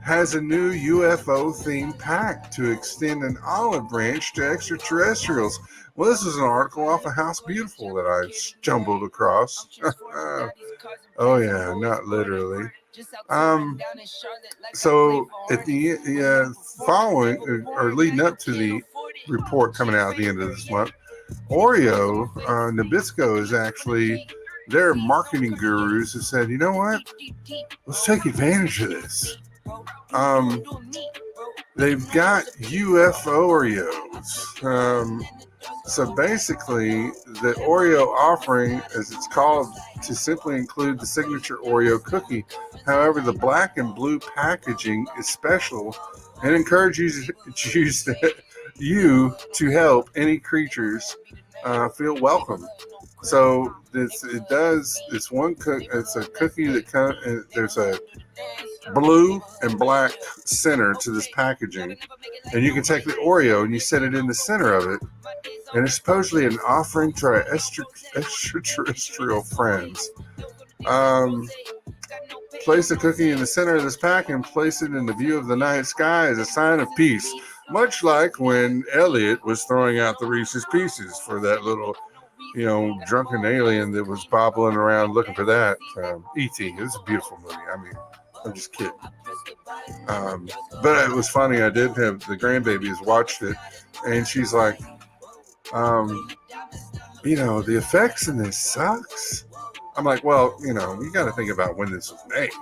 has a new UFO-themed pack to extend an olive branch to extraterrestrials. Well, this is an article off of House Beautiful that I stumbled across. Oh, yeah, not literally. So at the following, or leading up to the report coming out at the end of this month, Oreo, Nabisco is actually their marketing gurus who said, you know what? Let's take advantage of this. They've got UFO Oreos. So basically, the Oreo offering, as it's called, to simply include the signature Oreo cookie. However, the black and blue packaging is special and encourages you to help any creatures feel welcome. So it's a cookie that there's a blue and black center to this packaging, and you can take the Oreo and you set it in the center of it, and it's supposedly an offering to our extraterrestrial friends. Place the cookie in the center of this pack and place it in the view of the night sky as a sign of peace, much like when Elliot was throwing out the Reese's Pieces for that little drunken alien that was bobbling around looking for that. E.T. It was a beautiful movie. I mean, I'm just kidding. But it was funny. I did have the grandbabies watched it, and she's like, the effects in this sucks. I'm like, well, you got to think about when this was made.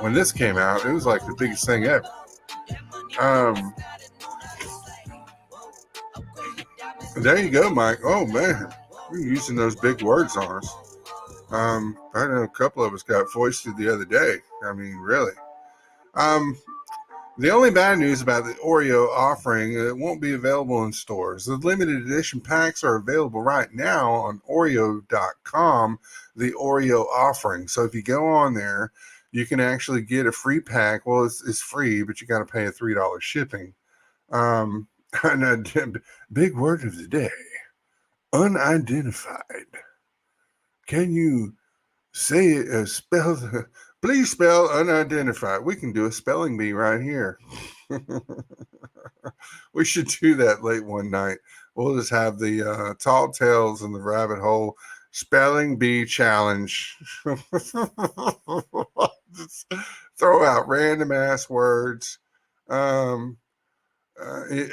When this came out, it was like the biggest thing ever. There you go, Mike. Oh, man. We're using those big words on us. I know a couple of us got foisted the other day. I mean, really. The only bad news about the Oreo offering, it won't be available in stores. The limited edition packs are available right now on Oreo.com, the Oreo offering. So if you go on there, you can actually get a free pack. Well, it's free, but you got to pay a $3 shipping. And a big word of the day, unidentified. Can you say spell? Please spell unidentified. We can do a spelling bee right here. We should do that late one night. We'll just have the Tall Tales and the Rabbit Hole spelling bee challenge. Just throw out random ass words.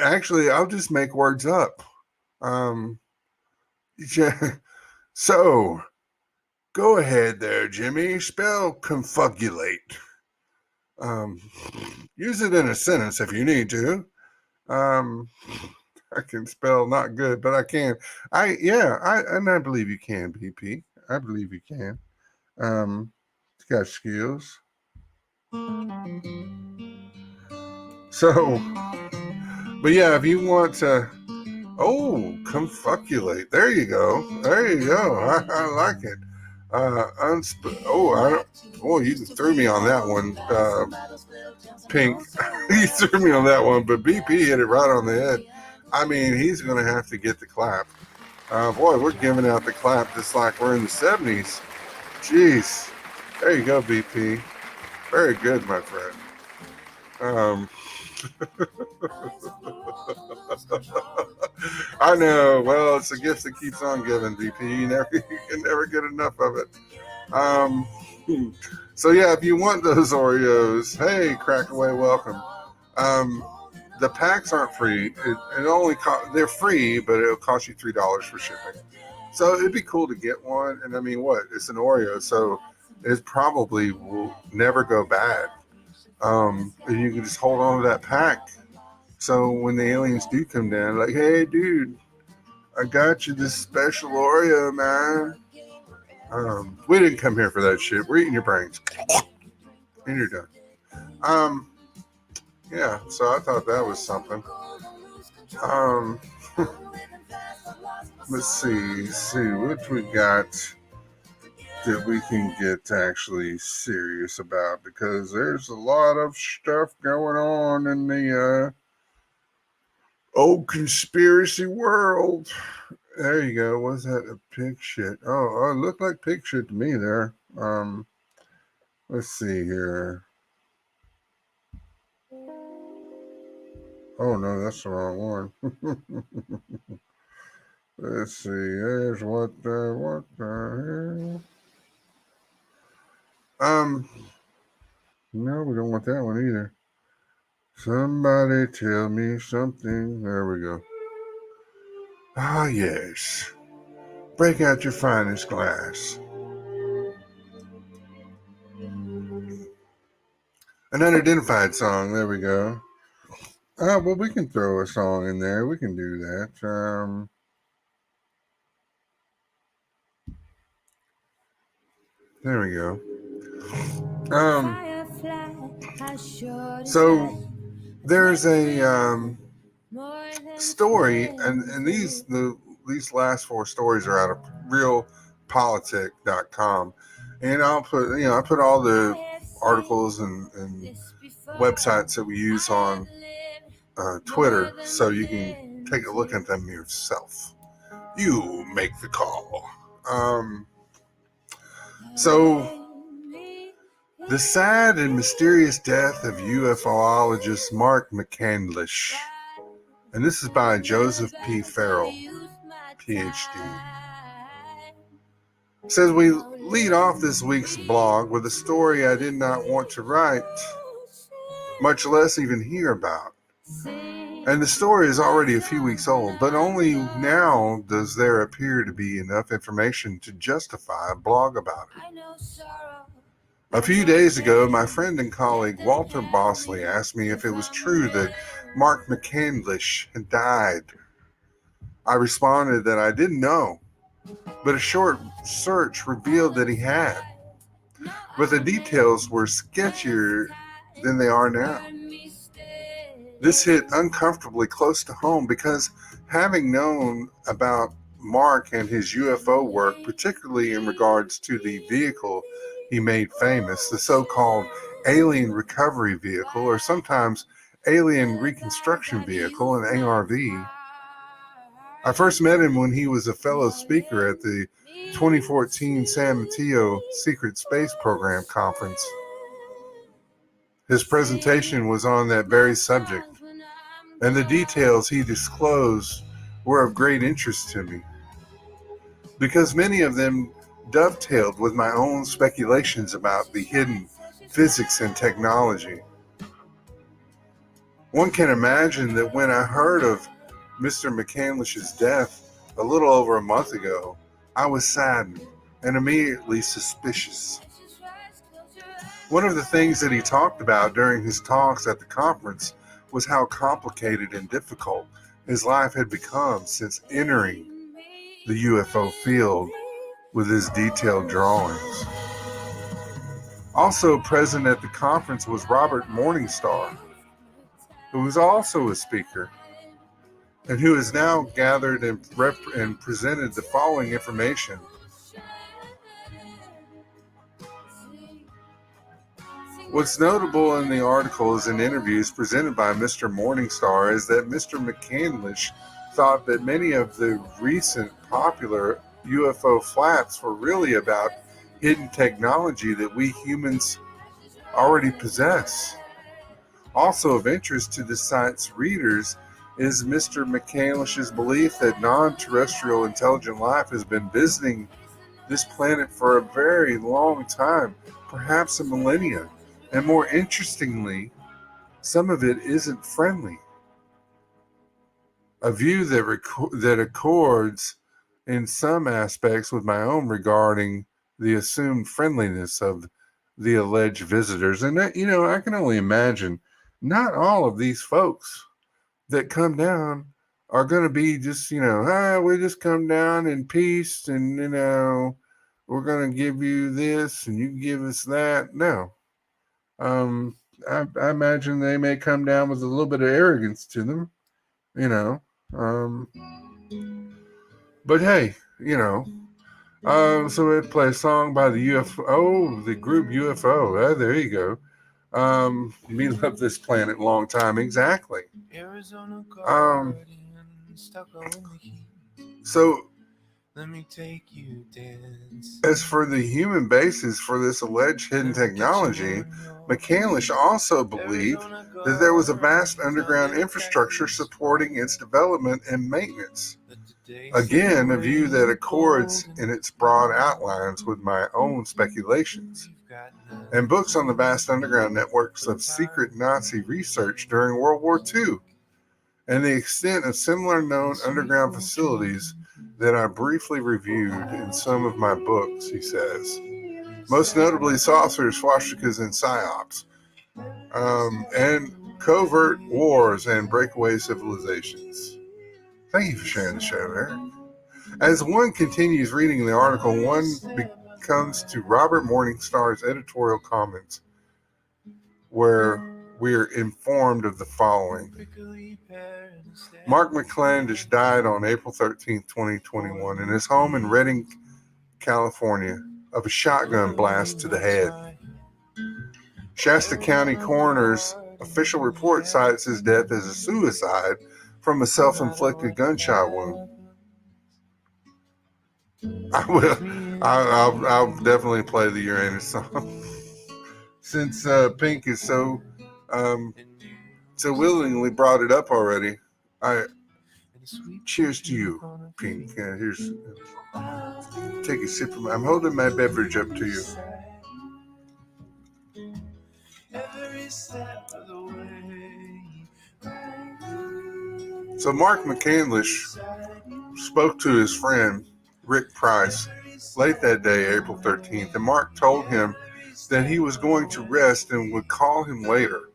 Actually, I'll just make words up. So, go ahead there, Jimmy. Spell confugulate. Use it in a sentence if you need to. I can spell not good, but I can. I believe you can, BP. I believe you can. It's got skills. So, but yeah, if you want to, confugulate. There you go. I like it. You threw me on that one, Pink. You threw me on that one, but BP hit it right on the head. I mean, he's going to have to get the clap. We're giving out the clap just like we're in the 70s. Jeez. There you go, BP. Very good, my friend. I know. Well, it's a gift that keeps on giving, BP. You can never get enough of it. So yeah, if you want those Oreos, hey, Crackaway, welcome. The packs aren't free. They're free, but it'll cost you $3 for shipping. So it'd be cool to get one. And I mean, it's an Oreo, so it probably will never go bad. And you can just hold on to that pack. So when the aliens do come down, like, hey, dude, I got you this special Oreo, man. We didn't come here for that shit. We're eating your brains. And you're done. Yeah, so I thought that was something. Let's see what we got that we can get actually serious about, because there's a lot of stuff going on in the old conspiracy world. There you go. Was that a pig shit? Oh, it looked like pig shit to me there. Let's see here. Oh no, that's the wrong one. Let's see. There's what the hell? No, we don't want that one either. Somebody tell me something. There we go. Ah, yes. Break out your finest glass. An unidentified song. There we go. Well, we can throw a song in there. We can do that. There we go. So there's a story, and these last four stories are out of realpolitik.com, and I put all the articles and websites that we use on Twitter, so you can take a look at them yourself. You make the call. So the sad and mysterious death of UFOlogist Mark McClandish, and this is by Joseph P. Farrell, PhD. It says we lead off this week's blog with a story I did not want to write, much less even hear about. And the story is already a few weeks old, but only now does there appear to be enough information to justify a blog about it. A few days ago, my friend and colleague Walter Bosley asked me if it was true that Mark McClandish had died. I responded that I didn't know, but a short search revealed that he had. But the details were sketchier than they are now. This hit uncomfortably close to home because having known about Mark and his UFO work, particularly in regards to the vehicle he made famous, the so-called alien recovery vehicle, or sometimes alien reconstruction vehicle, an ARV. I first met him when he was a fellow speaker at the 2014 San Mateo Secret Space Program Conference. His presentation was on that very subject, and the details he disclosed were of great interest to me, because many of them dovetailed with my own speculations about the hidden physics and technology. One can imagine that when I heard of Mr. McClandish's death a little over a month ago, I was saddened and immediately suspicious. One of the things that he talked about during his talks at the conference was how complicated and difficult his life had become since entering the UFO field with his detailed drawings. Also present at the conference was Robert Morningstar, who was also a speaker, and who has now gathered and presented the following information. What's notable in the articles and interviews presented by Mr. Morningstar is that Mr. McClandish thought that many of the recent popular UFO flaps were really about hidden technology that we humans already possess. Also of interest to the site's readers is Mr. McClandish's belief that non-terrestrial intelligent life has been visiting this planet for a very long time, perhaps a millennia. And more interestingly, some of it isn't friendly. A view that accords in some aspects with my own regarding the assumed friendliness of the alleged visitors. And that, I can only imagine not all of these folks that come down are going to be just, we just come down in peace and, we're going to give you this and you give us that. No. I imagine they may come down with a little bit of arrogance to them, but hey, so we'd play a song by the the group UFO. There you go. Me love this planet long time. Exactly. So let me take you dance. As for the human basis for this alleged hidden technology, McClandish also believed that there was a vast underground infrastructure supporting its development and maintenance. Again, a view that accords in its broad outlines with my own speculations. And books on the vast underground networks of secret Nazi research during World War II, and the extent of similar known underground facilities that I briefly reviewed in some of my books, he says. Most notably saucers, swastikas, and psyops, and covert wars and breakaway civilizations. Thank you for sharing the show, Eric. As one continues reading the article, one comes to Robert Morningstar's editorial comments, where we are informed of the following. Mark McClandish died on April 13, 2021, in his home in Redding, California, of a shotgun blast to the head. Shasta County Coroner's official report cites his death as a suicide from a self-inflicted gunshot wound. I'll definitely play the Uranus song. Since Pink is so willingly brought it up already, cheers to you, Pink. Here's, take a sip from. I'm holding my beverage up to you. So Mark McClandish spoke to his friend Rick Price late that day, April 13th, and Mark told him that he was going to rest and would call him later.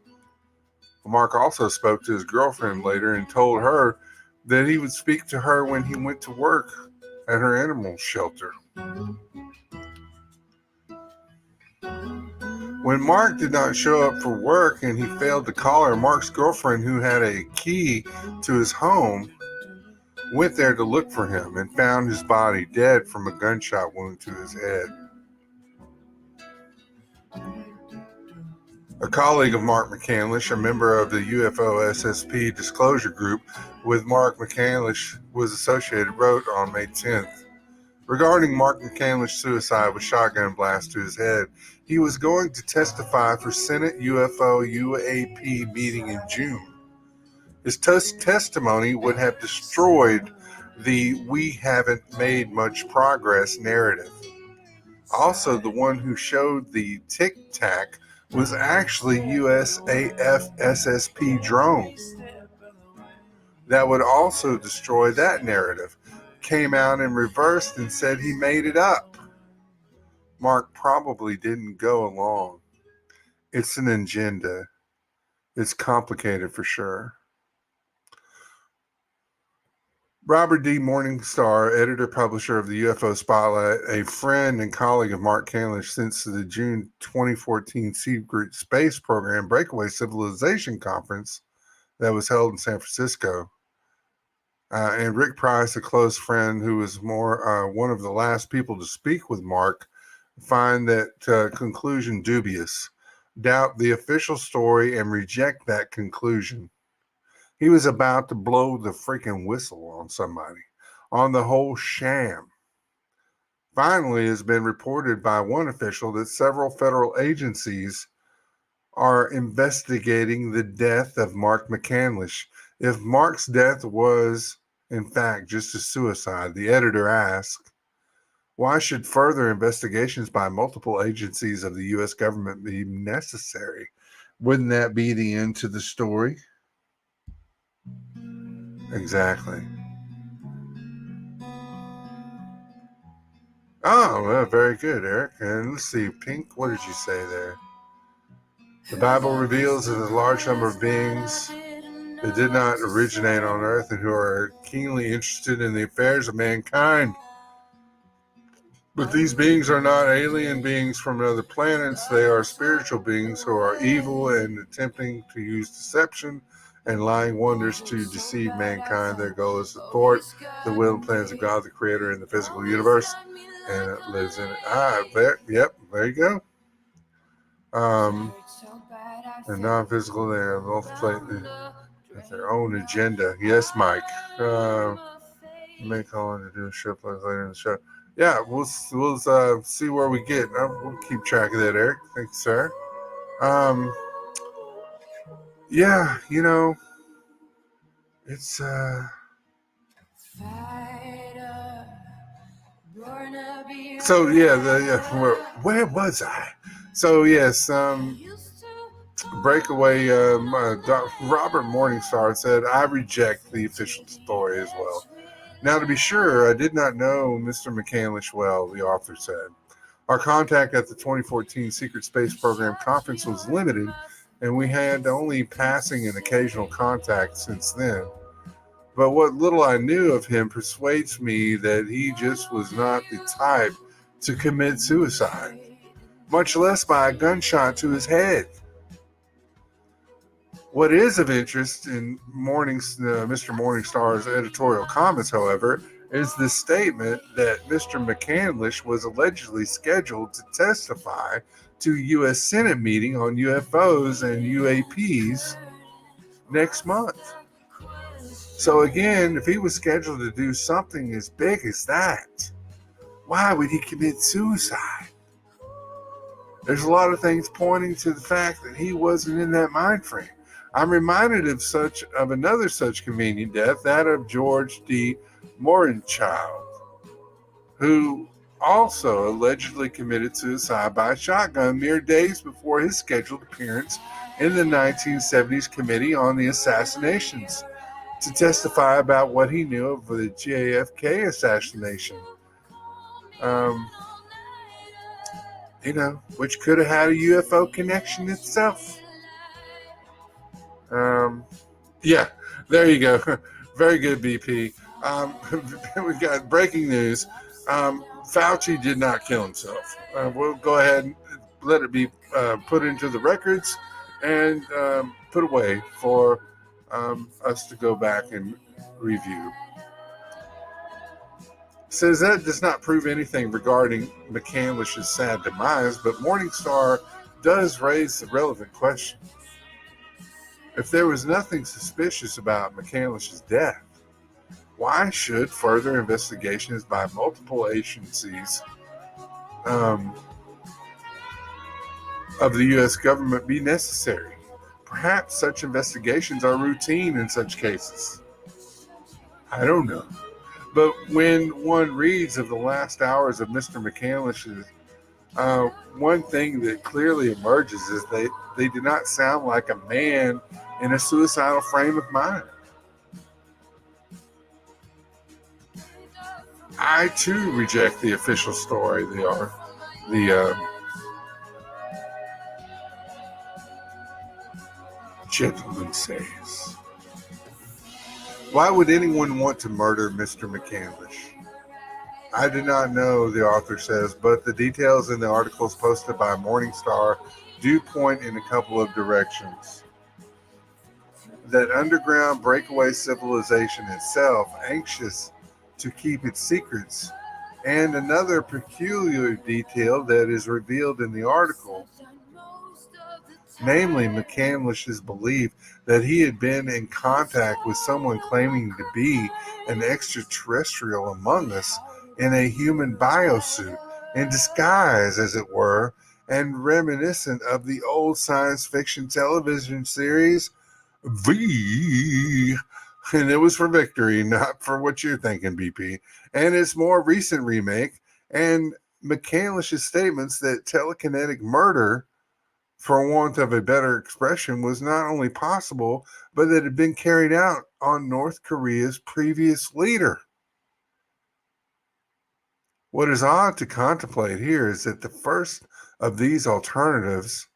Mark also spoke to his girlfriend later and told her that he would speak to her when he went to work at her animal shelter. When Mark did not show up for work and he failed to call her, Mark's girlfriend, who had a key to his home, went there to look for him and found his body dead from a gunshot wound to his head. A colleague of Mark McClandish, a member of the UFO SSP disclosure group with Mark McClandish was associated, wrote on May 10th, regarding Mark McClandish's suicide with shotgun blast to his head. He was going to testify for Senate UFO UAP meeting in June. His testimony would have destroyed the "we haven't made much progress" narrative. Also, the one who showed the Tic Tac was actually USAF SSP drones. That would also destroy that narrative. Came out and reversed and said he made it up. Mark probably didn't go along. It's an agenda. It's complicated for sure. Robert D. Morningstar, editor-publisher of the UFO Spotlight, a friend and colleague of Mark McClandish since the June 2014 Secret Space Program Breakaway Civilization Conference that was held in San Francisco. And Rick Price, a close friend who was one of the last people to speak with Mark, find that conclusion dubious, doubt the official story, and reject that conclusion. He was about to blow the freaking whistle on somebody, on the whole sham. Finally, it has been reported by one official that several federal agencies are investigating the death of Mark McClandish. If Mark's death was, in fact, just a suicide, the editor asked, why should further investigations by multiple agencies of the U.S. government be necessary? Wouldn't that be the end to the story? Exactly. Oh, well, very good, Eric. And let's see, Pink, what did you say there? The Bible reveals that a large number of beings that did not originate on Earth and who are keenly interested in the affairs of mankind. But these beings are not alien beings from other planets. They are spiritual beings who are evil and attempting to use deception and lying wonders to deceive mankind. Their goal is to thwart the will and plans of God, the Creator, in the physical universe, and it lives in it. There you go. And non-physical, they are both with their own agenda. Yes, Mike. You may call in to do a show later in the show. Yeah, we'll see where we get. We'll keep track of that, Eric. Thanks, sir. Yeah, it's so yeah, where was I? So yes, breakaway Robert Morningstar said, I reject the official story as well. Now, to be sure, I did not know Mr. McClandish well, the author said. Our contact at the 2014 Secret Space Program conference was limited, and we had only passing and occasional contact since then. But what little I knew of him persuades me that he just was not the type to commit suicide, much less by a gunshot to his head. What is of interest in Mr. Morningstar's editorial comments, however, is the statement that Mr. McClandish was allegedly scheduled to testify to U.S. Senate meeting on UFOs and UAPs next month. So again, if he was scheduled to do something as big as that, why would he commit suicide? There's a lot of things pointing to the fact that he wasn't in that mind frame. I'm reminded of another such convenient death, that of George D. Morenchild, who also allegedly committed suicide by shotgun mere days before his scheduled appearance in the 1970s Committee on the Assassinations to testify about what he knew of the JFK assassination. Which could have had a UFO connection itself. Yeah, there you go. Very good, BP. We got breaking news. Fauci did not kill himself. We'll go ahead and let it be put into the records and put away for us to go back and review. Says that does not prove anything regarding McClandish's sad demise, but Morningstar does raise the relevant question. If there was nothing suspicious about McClandish's death, why should further investigations by multiple agencies of the U.S. government be necessary? Perhaps such investigations are routine in such cases. I don't know. But when one reads of the last hours of Mr. McClandish's, one thing that clearly emerges is they do not sound like a man in a suicidal frame of mind. I too reject the official story. The gentleman says, why would anyone want to murder Mr. McClandish? I do not know, the author says, but the details in the articles posted by Morningstar do point in a couple of directions. That underground breakaway civilization itself, anxious to keep its secrets, and another peculiar detail that is revealed in the article, namely McClandish's belief that he had been in contact with someone claiming to be an extraterrestrial among us in a human biosuit, in disguise, as it were, and reminiscent of the old science fiction television series V. And it was for victory, not for what you're thinking, BP. And its more recent remake, and McClandish's statements that telekinetic murder, for want of a better expression, was not only possible, but that it had been carried out on North Korea's previous leader. What is odd to contemplate here is that the first of these alternatives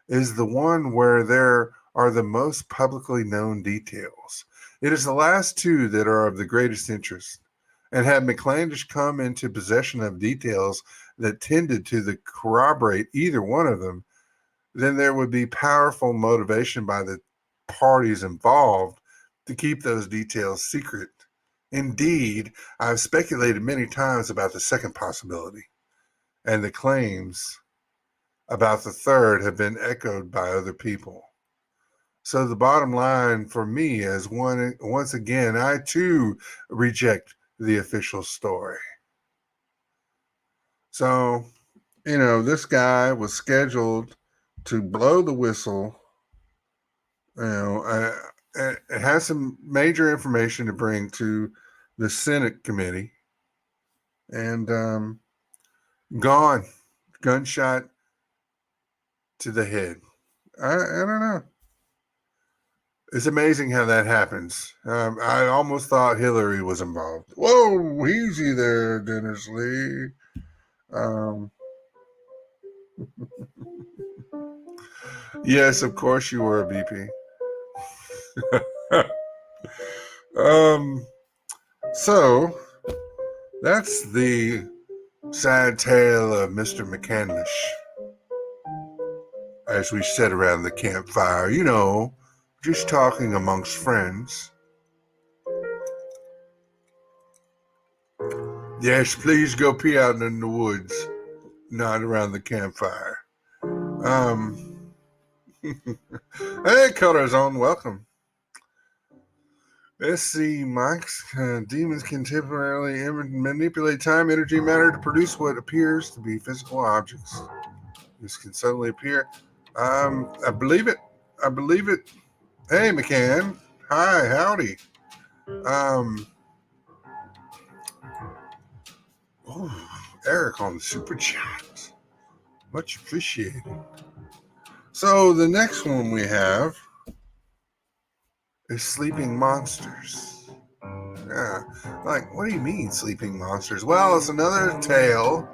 is the one where there are the most publicly known details. It is the last two that are of the greatest interest. And had McClandish come into possession of details that tended to corroborate either one of them, then there would be powerful motivation by the parties involved to keep those details secret. Indeed, I've speculated many times about the second possibility, and the claims about the third have been echoed by other people. So the bottom line for me is, once again, I too reject the official story. So, this guy was scheduled to blow the whistle. It has some major information to bring to the Senate committee, and gone, gunshot to the head. I don't know. It's amazing how that happens. I almost thought Hillary was involved. Whoa, easy there, Dennis Lee. Yes, of course you were, BP. So that's the sad tale of Mr. McClandish. As we sat around the campfire, just talking amongst friends. Yes, please go pee out in the woods, not around the campfire. Hey, Colorzone, welcome. Let's see, Mike's demons can temporarily manipulate time, energy, matter to produce what appears to be physical objects. This can suddenly appear. I believe it. Hey, McCann. Hi, howdy. Eric on the super chat. Much appreciated. So the next one we have is sleeping monsters. Yeah, what do you mean sleeping monsters? Well, it's another tale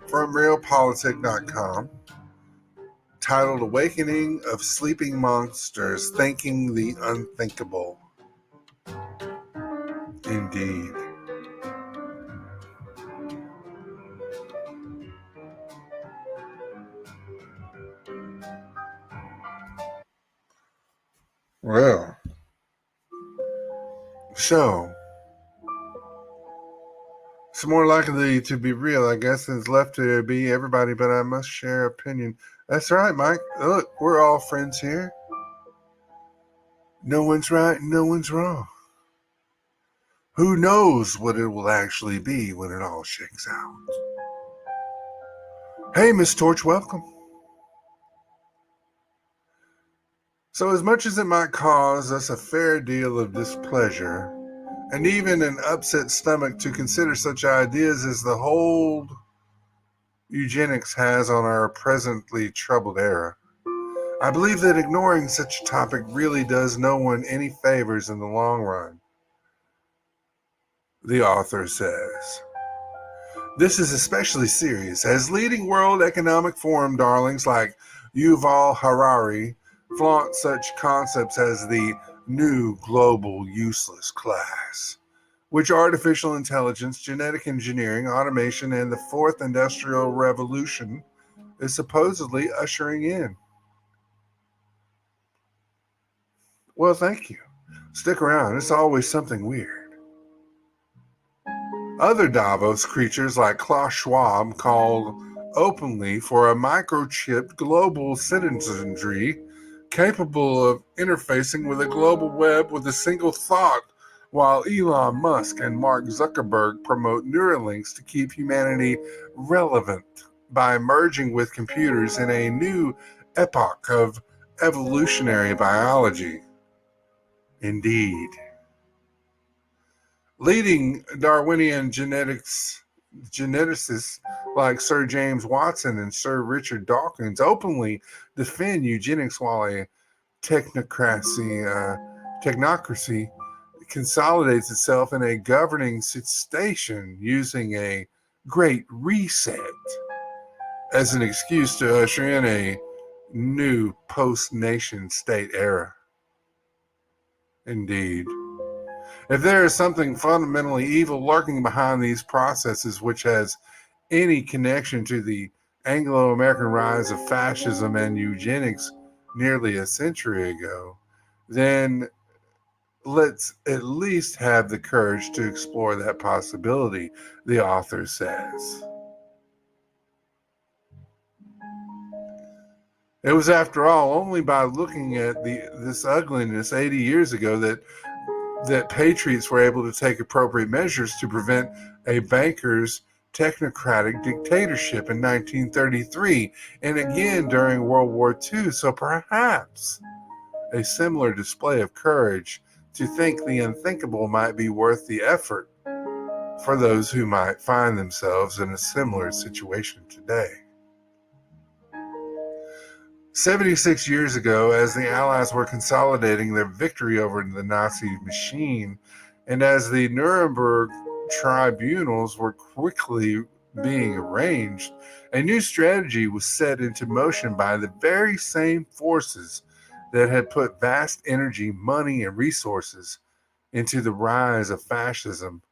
from realpolitik.com titled Awakening of Sleeping Monsters, Thinking the Unthinkable. Indeed. Well, so it's more likely to be real, I guess, than it's left to be everybody, but I must share opinion. That's right, Mike. Look, we're all friends here. No one's right and no one's wrong. Who knows what it will actually be when it all shakes out? Hey, Miss Torch, welcome. So as much as it might cause us a fair deal of displeasure, and even an upset stomach to consider such ideas as the hold eugenics has on our presently troubled era, I believe that ignoring such a topic really does no one any favors in the long run. The author says, this is especially serious as leading World Economic Forum darlings like Yuval Harari flaunt such concepts as the new global useless class, which artificial intelligence, genetic engineering, automation, and the fourth industrial revolution is supposedly ushering in. Well, thank you. Stick around. It's always something weird. Other Davos creatures like Klaus Schwab called openly for a microchipped global citizenry capable of interfacing with a global web with a single thought, while Elon Musk and Mark Zuckerberg promote Neuralinks to keep humanity relevant by merging with computers in a new epoch of evolutionary biology. Indeed. Leading Darwinian geneticists like Sir James Watson and Sir Richard Dawkins openly defend eugenics while a technocracy consolidates itself in a governing station using a great reset as an excuse to usher in a new post-nation state era. Indeed. If there is something fundamentally evil lurking behind these processes which has any connection to the Anglo-American rise of fascism and eugenics nearly a century ago, then let's at least have the courage to explore that possibility, the author says. It was, after all, only by looking at this ugliness 80 years ago that patriots were able to take appropriate measures to prevent a banker's technocratic dictatorship in 1933 and again during World War II. So perhaps a similar display of courage to think the unthinkable might be worth the effort for those who might find themselves in a similar situation today. 76 years ago, as the Allies were consolidating their victory over the Nazi machine, and as the Nuremberg tribunals were quickly being arranged, a new strategy was set into motion by the very same forces that had put vast energy, money, and resources into the rise of fascism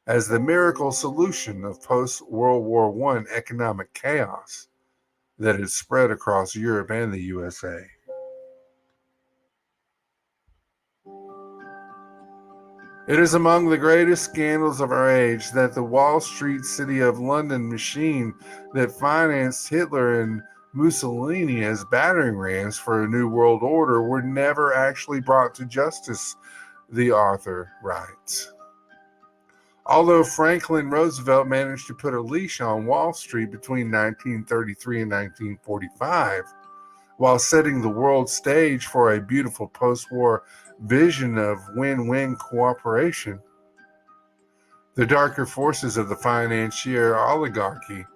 as the miracle solution of post-World War I economic chaos that had spread across Europe and the USA. It is among the greatest scandals of our age that the Wall Street City of London machine that financed Hitler and Mussolini as battering rams for a new world order were never actually brought to justice, the author writes. Although Franklin Roosevelt managed to put a leash on Wall Street between 1933 and 1945, while setting the world stage for a beautiful post-war vision of win-win cooperation, the darker forces of the financier oligarchy,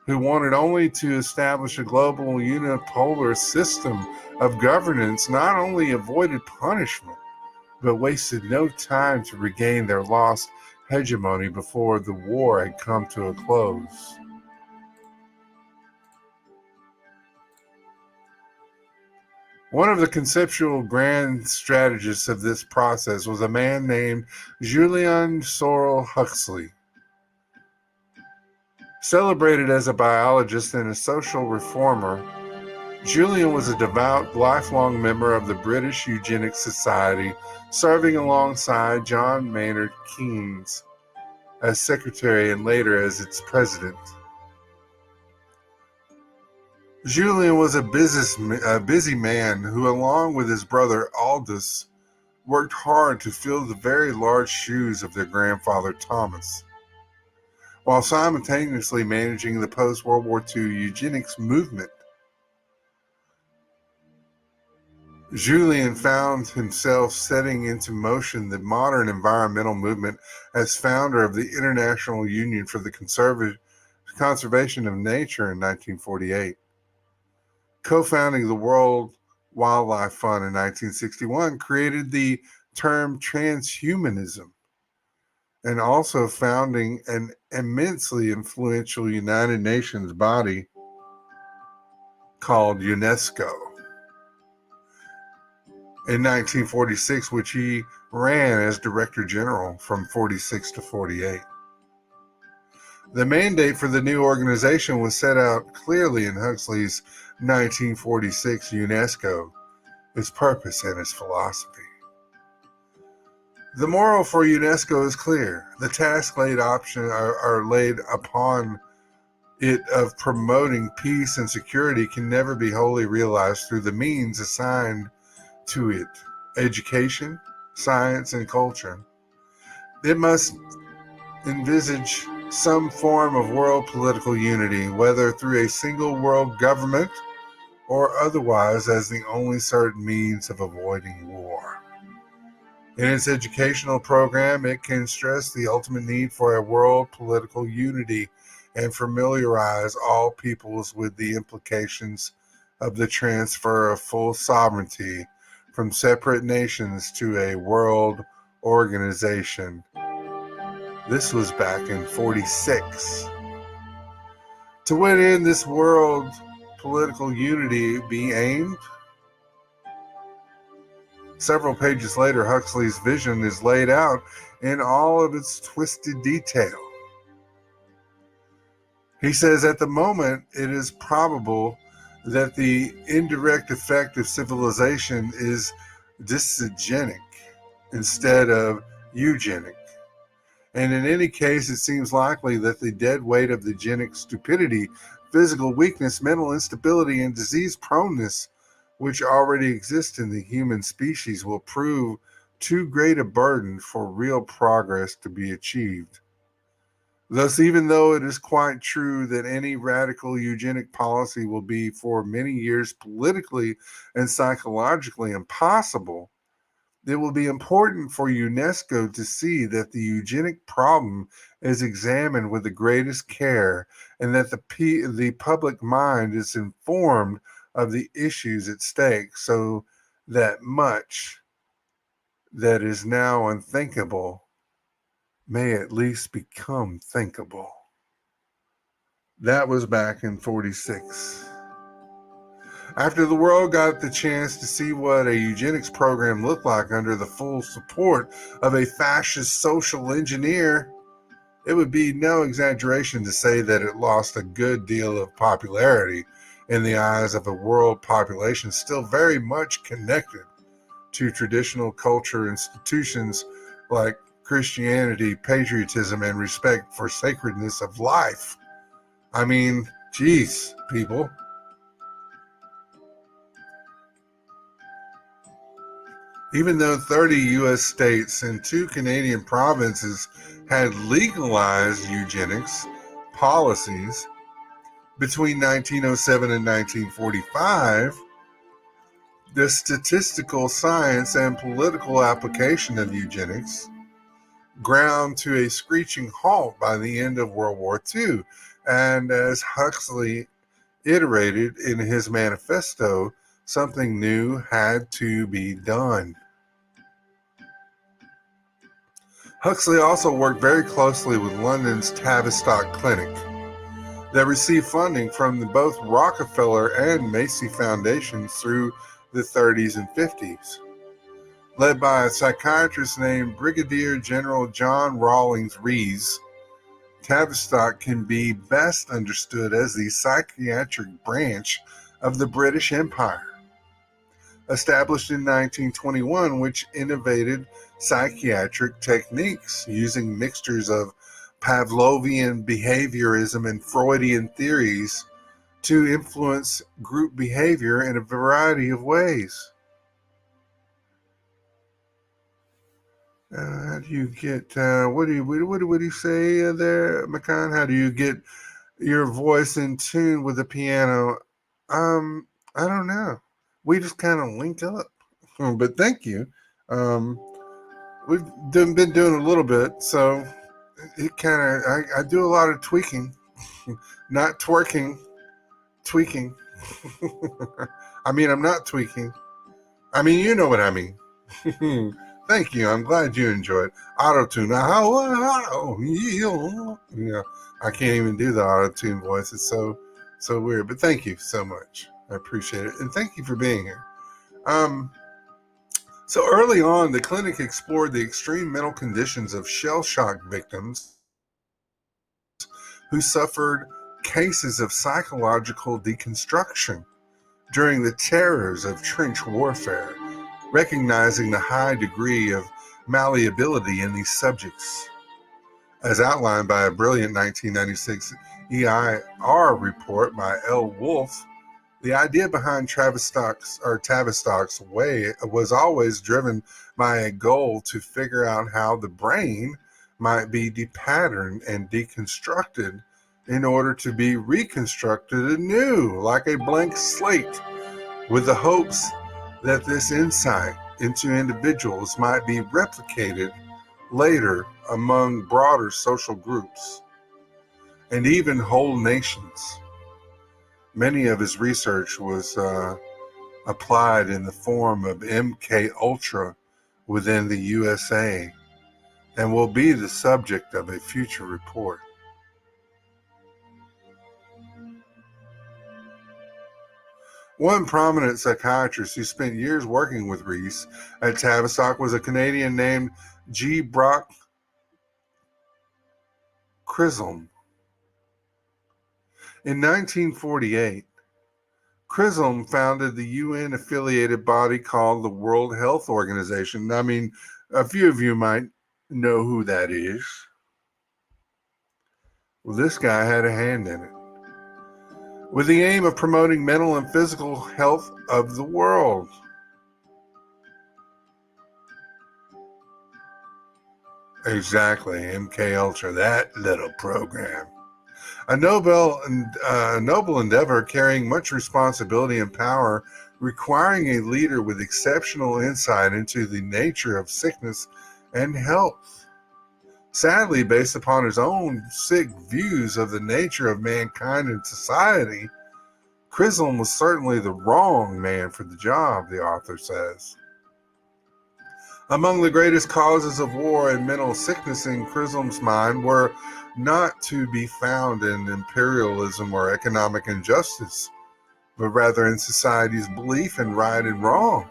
who wanted only to establish a global unipolar system of governance, not only avoided punishment, but wasted no time to regain their lost hegemony before the war had come to a close. One of the conceptual grand strategists of this process was a man named Julian Sorel Huxley. Celebrated as a biologist and a social reformer, Julian was a devout, lifelong member of the British Eugenics Society, serving alongside John Maynard Keynes as secretary and later as its president. Julian was a busy man who, along with his brother Aldous, worked hard to fill the very large shoes of their grandfather Thomas, while simultaneously managing the post-World War II eugenics movement. Julian found himself setting into motion the modern environmental movement as founder of the International Union for the Conservation of Nature in 1948. Co-founding the World Wildlife Fund in 1961, created the term transhumanism, and also founding an immensely influential United Nations body called UNESCO in 1946, which he ran as Director General from 46 to 48. The mandate for the new organization was set out clearly in Huxley's 1946 UNESCO, its purpose and its philosophy. The moral for UNESCO is clear. The task laid upon it of promoting peace and security can never be wholly realized through the means assigned to it: education, science, and culture. It must envisage some form of world political unity, whether through a single world government or otherwise, as the only certain means of avoiding war. In its educational program, it can stress the ultimate need for a world political unity and familiarize all peoples with the implications of the transfer of full sovereignty from separate nations to a world organization. This was back in 46. To what end this world political unity be aimed? Several pages later, Huxley's vision is laid out in all of its twisted detail. He says, at the moment, it is probable that the indirect effect of civilization is dysgenic instead of eugenic. And in any case, it seems likely that the dead weight of the genic stupidity, physical weakness, mental instability, and disease proneness which already exist in the human species will prove too great a burden for real progress to be achieved. Thus, even though it is quite true that any radical eugenic policy will be for many years politically and psychologically impossible, it will be important for UNESCO to see that the eugenic problem is examined with the greatest care and that the public mind is informed of the issues at stake, so that much that is now unthinkable may at least become thinkable. That was back in 46. After the world got the chance to see what a eugenics program looked like under the full support of a fascist social engineer, it would be no exaggeration to say that it lost a good deal of popularity in the eyes of a world population still very much connected to traditional culture institutions like Christianity, patriotism, and respect for sacredness of life. I mean, geez, people. Even though 30 U.S. states and 2 Canadian provinces had legalized eugenics policies between 1907 and 1945, the statistical science and political application of eugenics ground to a screeching halt by the end of World War II. And as Huxley iterated in his manifesto, something new had to be done. Huxley also worked very closely with London's Tavistock Clinic that received funding from both Rockefeller and Macy Foundations through the 30s and 50s. Led by a psychiatrist named Brigadier General John Rawlings Rees, Tavistock can be best understood as the psychiatric branch of the British Empire, established in 1921, which innovated psychiatric techniques using mixtures of Pavlovian behaviorism and Freudian theories to influence group behavior in a variety of ways. How do you get, what do you say there, McCann? How do you get your voice in tune with the piano? I don't know. We just kind of link up. But thank you. We've been doing a little bit, so it kind of, I do a lot of tweaking, not twerking, tweaking. I mean, I'm not tweaking. I mean, you know what I mean. Thank you. I'm glad you enjoyed auto-tune. Yeah, I can't even do the auto-tune voice. It's so weird. But thank you so much. I appreciate it. And thank you for being here. So early on, the clinic explored the extreme mental conditions of shell shock victims who suffered cases of psychological deconstruction during the terrors of trench warfare, recognizing the high degree of malleability in these subjects. As outlined by a brilliant 1996 EIR report by L. Wolfe, the idea behind Tavistock's way was always driven by a goal to figure out how the brain might be depatterned and deconstructed in order to be reconstructed anew, like a blank slate, with the hopes that this insight into individuals might be replicated later among broader social groups and even whole nations. Many of his research was applied in the form of MK Ultra within the USA and will be the subject of a future report. One prominent psychiatrist who spent years working with Rees at Tavistock was a Canadian named G. Brock Chisholm. In 1948, Chisholm founded the UN-affiliated body called the World Health Organization. I mean, a few of you might know who that is. Well, this guy had a hand in it, with the aim of promoting mental and physical health of the world. Exactly, MK Ultra, that little program. A noble endeavor carrying much responsibility and power, requiring a leader with exceptional insight into the nature of sickness and health. Sadly, based upon his own sick views of the nature of mankind and society, Chisholm was certainly the wrong man for the job, the author says. Among the greatest causes of war and mental sickness in Chisholm's mind were not to be found in imperialism or economic injustice, but rather in society's belief in right and wrong.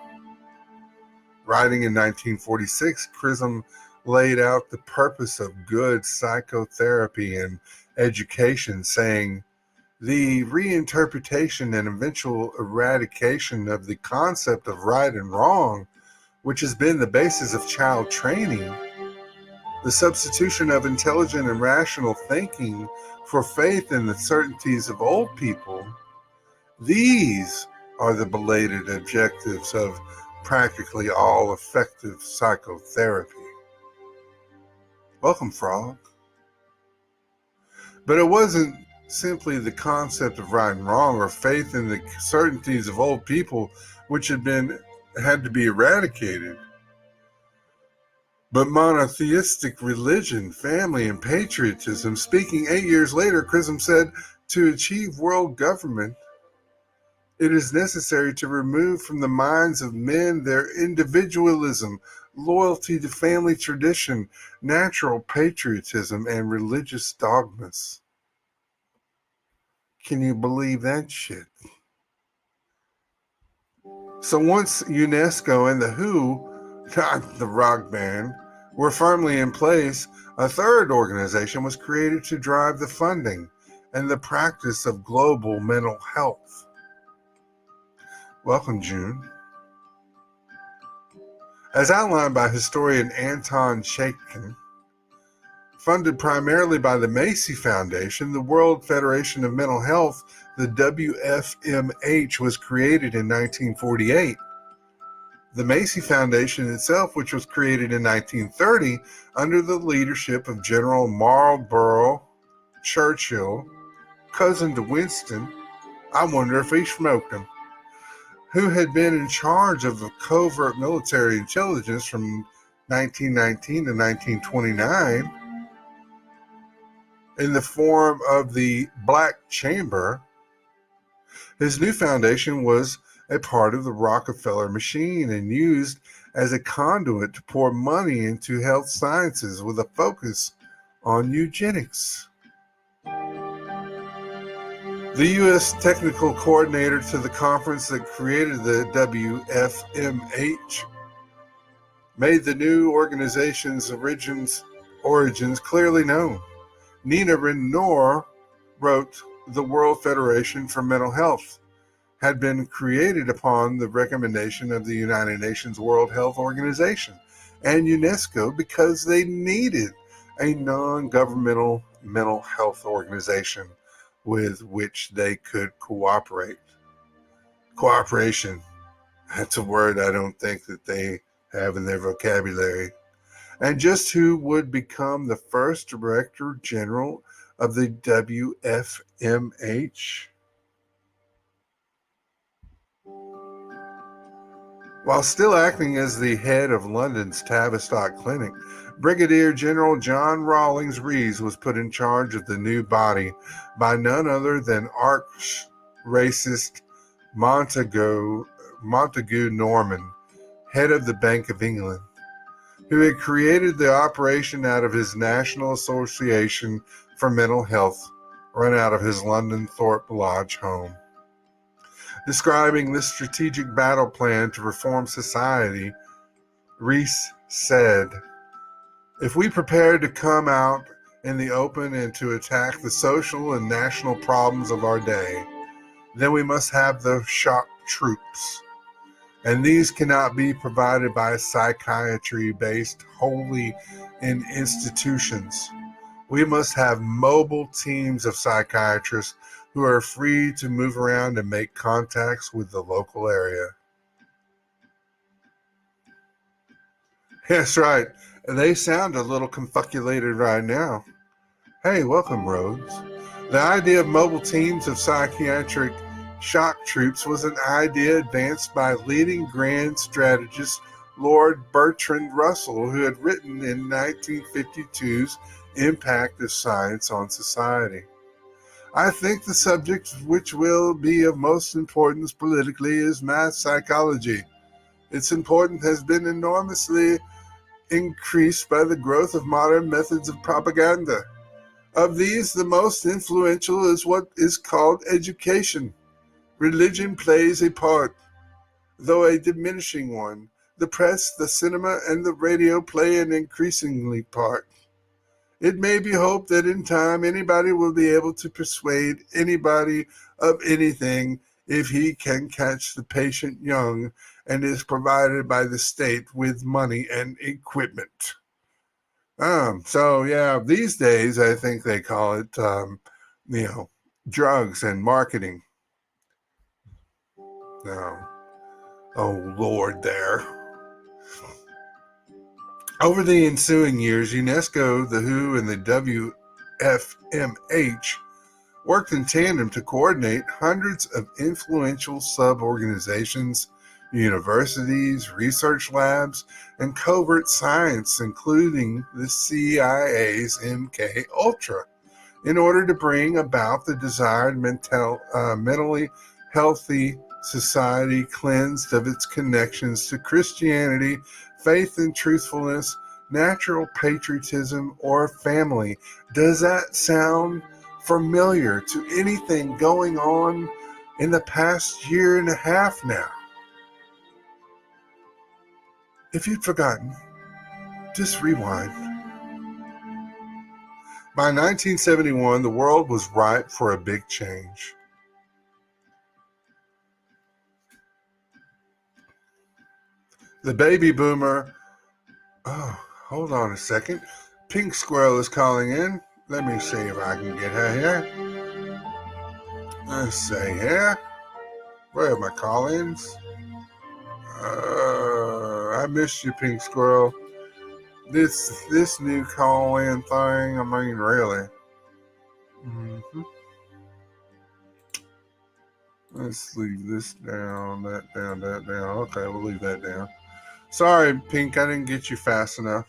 Writing in 1946, Chisholm laid out the purpose of good psychotherapy and education, saying, "The reinterpretation and eventual eradication of the concept of right and wrong, which has been the basis of child training, the substitution of intelligent and rational thinking for faith in the certainties of old people, these are the belated objectives of practically all effective psychotherapy." Welcome, Frog. But it wasn't simply the concept of right and wrong or faith in the certainties of old people which had to be eradicated, but monotheistic religion, family, and patriotism. Speaking 8 years later, Chisholm said, "To achieve world government, it is necessary to remove from the minds of men their individualism, loyalty to family tradition, natural patriotism, and religious dogmas." Can you believe that shit? So once UNESCO and the WHO, not the rock band, were firmly in place, a third organization was created to drive the funding and the practice of global mental health. Welcome, June. As outlined by historian Anton Chaikin, funded primarily by the Macy Foundation, the World Federation of Mental Health, the WFMH, was created in 1948. The Macy Foundation itself, which was created in 1930 under the leadership of General Marlborough Churchill, cousin to Winston, I wonder if he smoked him, who had been in charge of the covert military intelligence from 1919 to 1929 in the form of the Black Chamber. His new foundation was a part of the Rockefeller machine and used as a conduit to pour money into health sciences with a focus on eugenics. The U.S. technical coordinator to the conference that created the WFMH made the new organization's origins clearly known. Nina Renor wrote, "The World Federation for Mental Health had been created upon the recommendation of the United Nations World Health Organization and UNESCO because they needed a non-governmental mental health organization with which they could cooperate." Cooperation, that's a word I don't think that they have in their vocabulary. And just who would become the first Director General of the WFMH? While still acting as the head of London's Tavistock Clinic, Brigadier General John Rawlings Rees was put in charge of the new body by none other than arch-racist Montagu Norman, head of the Bank of England, who had created the operation out of his National Association for Mental Health, run out of his London Thorpe Lodge home. Describing this strategic battle plan to reform society, Rees said, "If we prepare to come out in the open and to attack the social and national problems of our day, then we must have the shock troops. And these cannot be provided by psychiatry based wholly in institutions. We must have mobile teams of psychiatrists who are free to move around and make contacts with the local area." That's right. They sound a little confuculated right now. Hey, welcome, Rhodes. The idea of mobile teams of psychiatric shock troops was an idea advanced by leading grand strategist Lord Bertrand Russell, who had written in 1952's Impact of Science on Society. "I think the subject which will be of most importance politically is mass psychology. Its importance has been enormously increased by the growth of modern methods of propaganda. Of these, the most influential is what is called education. Religion plays a part, though a diminishing one. The press, the cinema, and the radio play an increasingly part. It may be hoped that in time anybody will be able to persuade anybody of anything if he can catch the patient young and is provided by the state with money and equipment." So yeah, these days I think they call it, drugs and marketing. No. Oh Lord there. Over the ensuing years, UNESCO, the WHO, and the WFMH worked in tandem to coordinate hundreds of influential sub-organizations, universities, research labs, and covert science, including the CIA's MK Ultra, in order to bring about the desired mentally healthy society cleansed of its connections to Christianity, faith and truthfulness, natural patriotism, or family. Does that sound familiar to anything going on in the past year and a half now? If you'd forgotten, just rewind. By 1971, the world was ripe for a big change. The baby boomer... Oh, hold on a second. Pink Squirrel is calling in. Let me see if I can get her here. Let's see here. Where are my call-ins? I missed you, Pink Squirrel. This new call-in thing, I mean, really. Mm-hmm. Let's leave this down, that down, that down. Okay, we'll leave that down. Sorry, Pink, I didn't get you fast enough.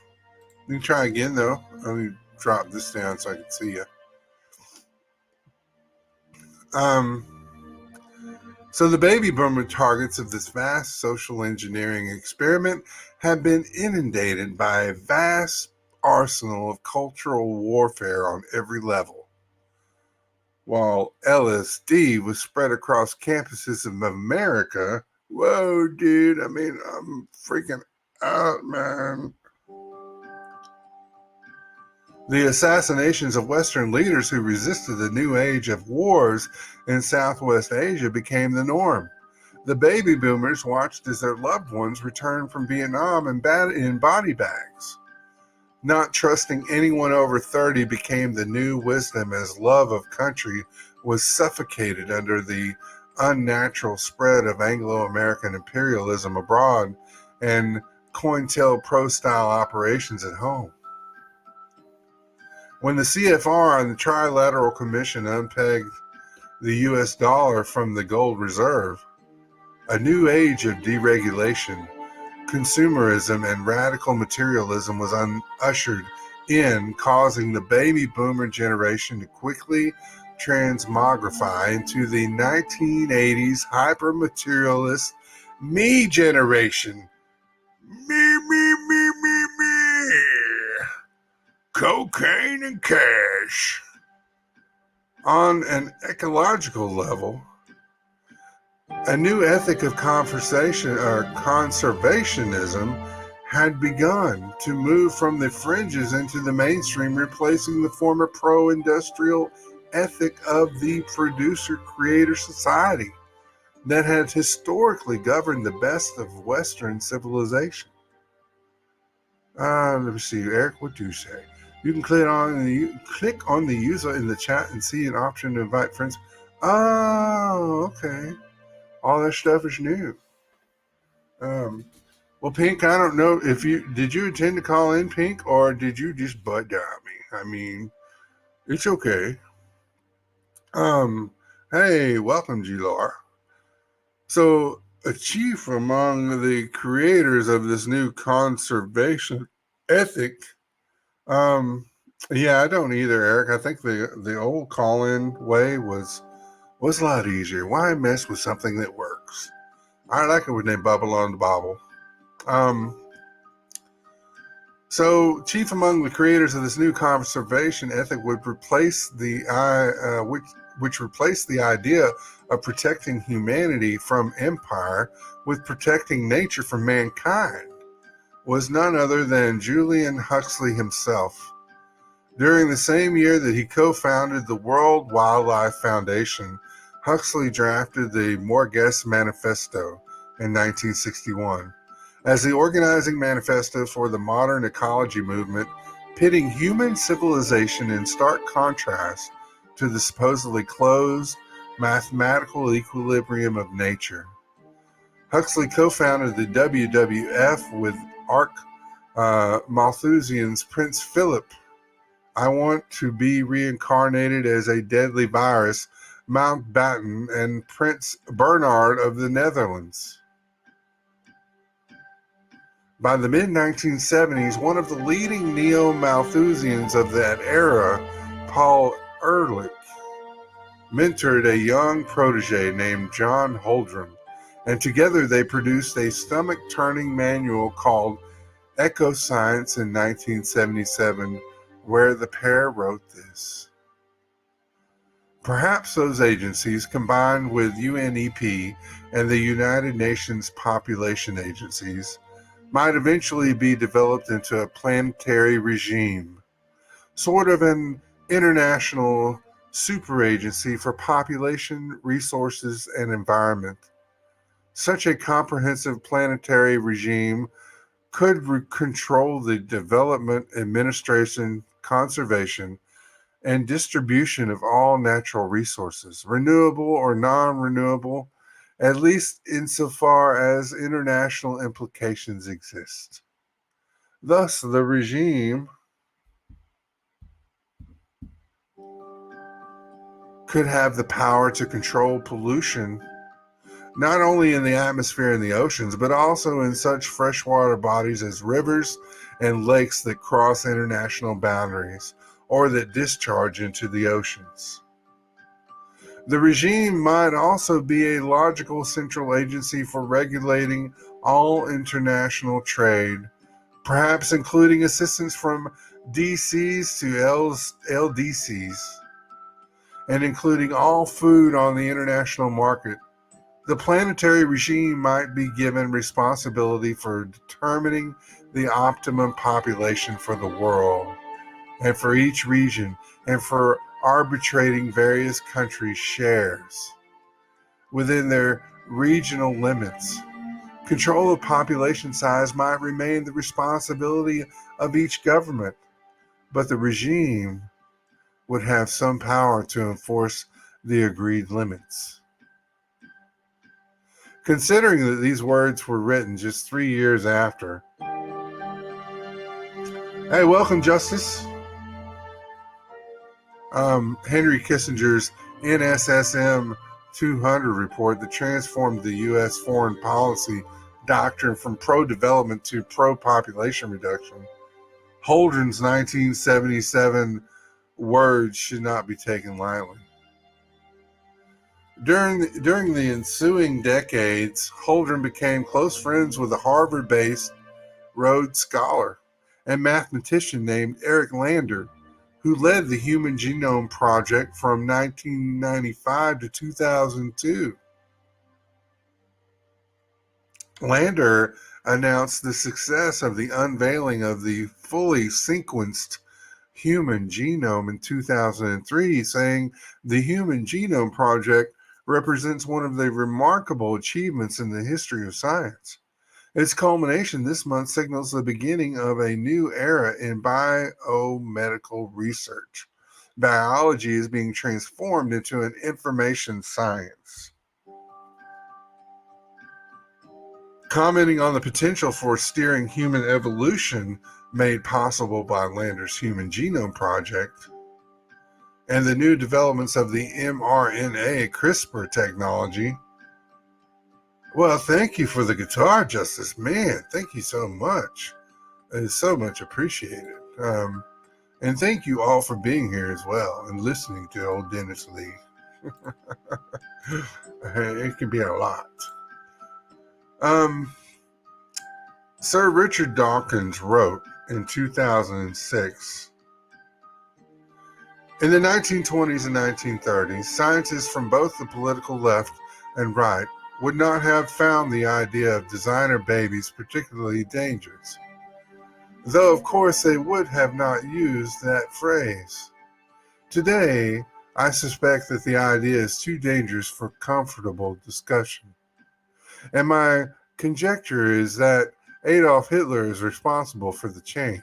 You can try again, though. Let me drop this down so I can see you. So the baby boomer targets of this vast social engineering experiment have been inundated by a vast arsenal of cultural warfare on every level. While LSD was spread across campuses of America, whoa, dude, I mean, I'm freaking out, man. The assassinations of Western leaders who resisted the new age of wars in Southwest Asia became the norm. The baby boomers watched as their loved ones returned from Vietnam in body bags. Not trusting anyone over 30 became the new wisdom as love of country was suffocated under the unnatural spread of Anglo-American imperialism abroad and COINTELPRO-style operations at home. When the CFR and the Trilateral Commission unpegged the U.S. dollar from the gold reserve, a new age of deregulation, consumerism, and radical materialism was ushered in, causing the baby boomer generation to quickly transmogrify into the 1980s hyper-materialist me generation. Me, me, me, me, me. Cocaine and cash. On an ecological level, a new ethic of conservationism had begun to move from the fringes into the mainstream, replacing the former pro-industrial ethic of the producer-creator society that had historically governed the best of Western civilization. Let me see, Eric, what do you say? You can click on the user in the chat and see an option to invite friends. Oh, okay. All that stuff is new. Well, Pink, I don't know if did you intend to call in, Pink, or did you just butt dial me? I mean, it's okay. Hey, welcome, Lara. So, a chief among the creators of this new conservation ethic. Yeah, I don't either, Eric. I think the old call-in way was a lot easier. Why mess with something that works? I like it when they bubble on the bobble. So, chief among the creators of this new conservation ethic would replace which replaced the idea of protecting humanity from empire with protecting nature from mankind, was none other than Julian Huxley himself. During the same year that he co-founded the World Wildlife Foundation, Huxley drafted the Morges Manifesto in 1961 as the organizing manifesto for the modern ecology movement, pitting human civilization in stark contrast to the supposedly closed mathematical equilibrium of nature. Huxley co-founded the WWF with Malthusian's Prince Philip. I want to be reincarnated as a deadly virus, Mountbatten, and Prince Bernard of the Netherlands. By the mid-1970s, one of the leading neo-Malthusians of that era, Paul Ehrlich, mentored a young protege named John Holdren, and together they produced a stomach-turning manual called Ecoscience in 1977, where the pair wrote this. Perhaps those agencies, combined with UNEP and the United Nations population agencies, might eventually be developed into a planetary regime, sort of an international super agency for population, resources, and environment. Such a comprehensive planetary regime could control the development, administration, conservation, and distribution of all natural resources, renewable or non-renewable, at least insofar as international implications exist. Thus, the regime could have the power to control pollution, not only in the atmosphere and the oceans, but also in such freshwater bodies as rivers and lakes that cross international boundaries or that discharge into the oceans. The regime might also be a logical central agency for regulating all international trade, perhaps including assistance from DCs to LDCs, and including all food on the international market. The planetary regime might be given responsibility for determining the optimum population for the world and for each region, and for arbitrating various countries' shares within their regional limits. Control of population size might remain the responsibility of each government, but the regime would have some power to enforce the agreed limits. Considering that these words were written just 3 years after. Hey, welcome, Justice. Henry Kissinger's NSSM 200 report that transformed the U.S. foreign policy doctrine from pro-development to pro-population reduction. Holdren's 1977 words should not be taken lightly. During the ensuing decades, Holdren became close friends with a Harvard-based Rhodes Scholar and mathematician named Eric Lander, who led the Human Genome Project from 1995 to 2002. Lander announced the success of the unveiling of the fully sequenced human genome in 2003, saying the Human Genome Project represents one of the remarkable achievements in the history of science. Its culmination this month signals the beginning of a new era in biomedical research. Biology is being transformed into an information science. Commenting on the potential for steering human evolution made possible by Lander's Human Genome Project and the new developments of the mRNA CRISPR technology. Well, thank you for the guitar, Justice. Man, thank you so much. It is so much appreciated. And thank you all for being here as well and listening to old Dennis Lee. It can be a lot. Sir Richard Dawkins wrote in 2006, in the 1920s and 1930s, scientists from both the political left and right would not have found the idea of designer babies particularly dangerous, though of course they would have not used that phrase. Today, I suspect that the idea is too dangerous for comfortable discussion, and my conjecture is that Adolf Hitler is responsible for the change.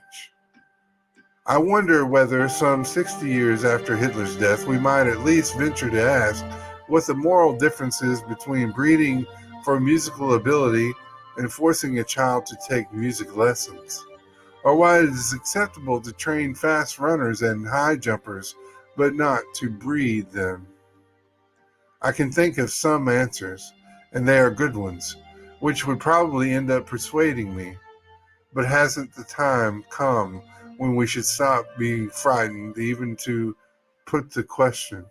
I wonder whether some 60 years after Hitler's death, we might at least venture to ask what the moral difference is between breeding for musical ability and forcing a child to take music lessons, or why it is acceptable to train fast runners and high jumpers, but not to breed them. I can think of some answers, and they are good ones, which would probably end up persuading me, but hasn't the time come when we should stop being frightened even to put the question?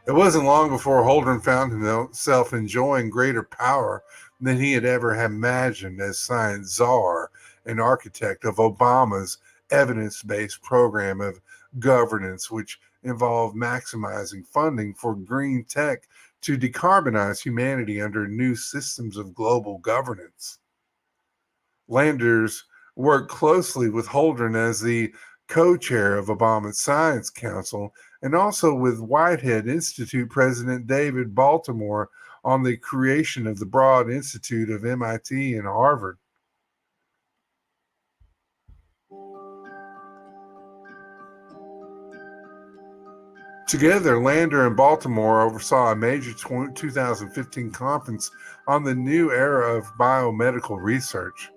It wasn't long before Holdren found himself enjoying greater power than he had ever imagined as science czar and architect of Obama's evidence-based program of governance, which involved maximizing funding for green tech to decarbonize humanity under new systems of global governance. Landers worked closely with Holdren as the co-chair of Obama's Science Council and also with Whitehead Institute President David Baltimore on the creation of the Broad Institute of MIT and Harvard. Together, Lander and Baltimore oversaw a major 2015 conference on the new era of biomedical research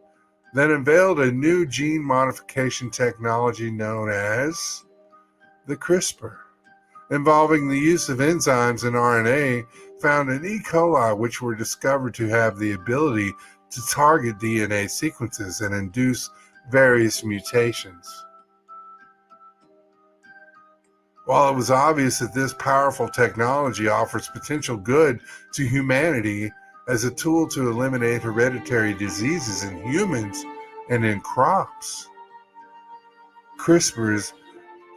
that unveiled a new gene modification technology known as the CRISPR, involving the use of enzymes in RNA found in E. coli, which were discovered to have the ability to target DNA sequences and induce various mutations. While it was obvious that this powerful technology offers potential good to humanity as a tool to eliminate hereditary diseases in humans and in crops, CRISPR's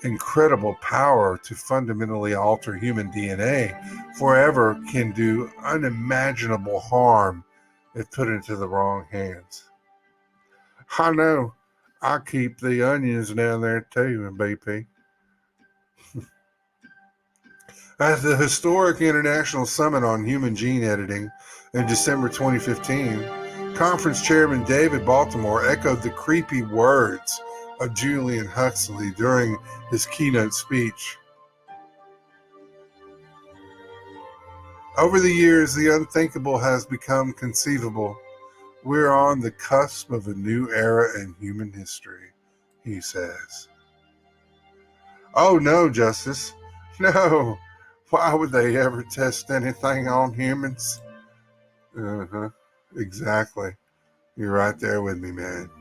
incredible power to fundamentally alter human DNA forever can do unimaginable harm if put into the wrong hands. I know. I keep the onions down there too in BP. At the historic International Summit on Human Gene Editing in December 2015, conference chairman David Baltimore echoed the creepy words of Julian Huxley during his keynote speech. Over the years, the unthinkable has become conceivable. We're on the cusp of a new era in human history, he says. Oh no, Justice. No. Why would they ever test anything on humans? Exactly. You're right there with me, man.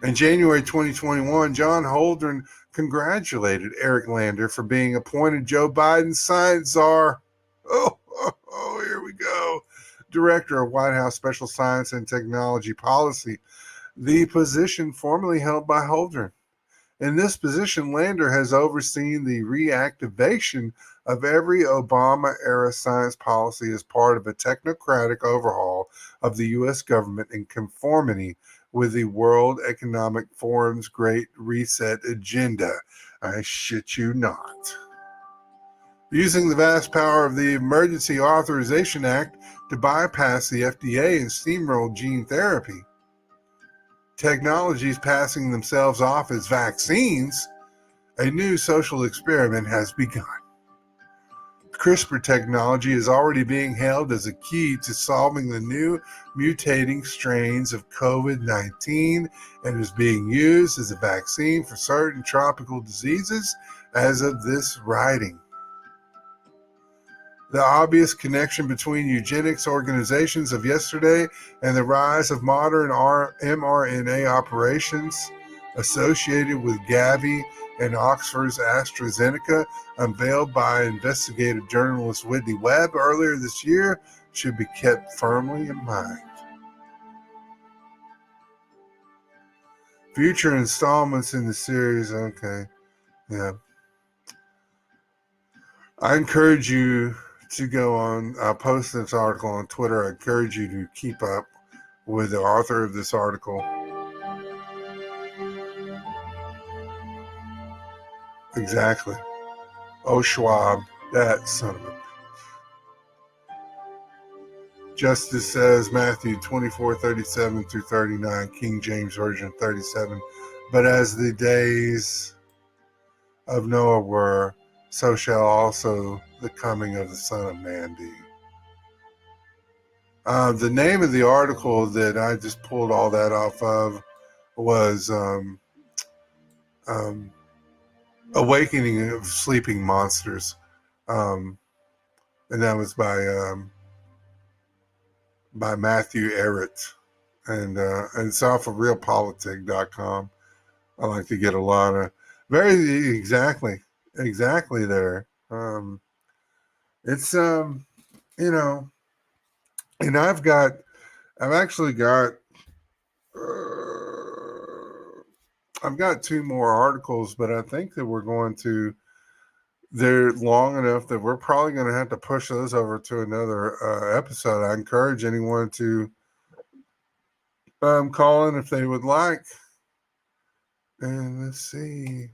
In January 2021, John Holdren congratulated Eric Lander for being appointed Joe Biden's science czar. Oh, here we go. Director of White House Special Science and Technology Policy, the position formerly held by Holdren. In this position, Lander has overseen the reactivation of every Obama-era science policy as part of a technocratic overhaul of the U.S. government in conformity with the World Economic Forum's Great Reset agenda. I shit you not. Using the vast power of the Emergency Authorization Act to bypass the FDA and steamroll gene therapy, technologies passing themselves off as vaccines, a new social experiment has begun. CRISPR technology is already being hailed as a key to solving the new mutating strains of COVID-19 and is being used as a vaccine for certain tropical diseases as of this writing. The obvious connection between eugenics organizations of yesterday and the rise of modern mRNA operations associated with Gavi and Oxford's AstraZeneca, unveiled by investigative journalist Whitney Webb earlier this year, should be kept firmly in mind. Future installments in the series, okay, yeah. I encourage you to go on, I'll post this article on Twitter. I encourage you to keep up with the author of this article. Exactly. Oh, Schwab, that son of a... Justice says Matthew 24:37 through 39, King James Version 37. But as the days of Noah were, so shall also the coming of the Son of Man be. The name of the article that I just pulled all that off of was Awakening of Sleeping Monsters. And that was by Matthew Ehret. And it's off of realpolitik.com. I like to get a lot of exactly there. It's and I've actually got I've got two more articles, but I think that we're going to they're long enough that we're probably going to have to push those over to another episode. I encourage anyone to call in if they would like. And let's see.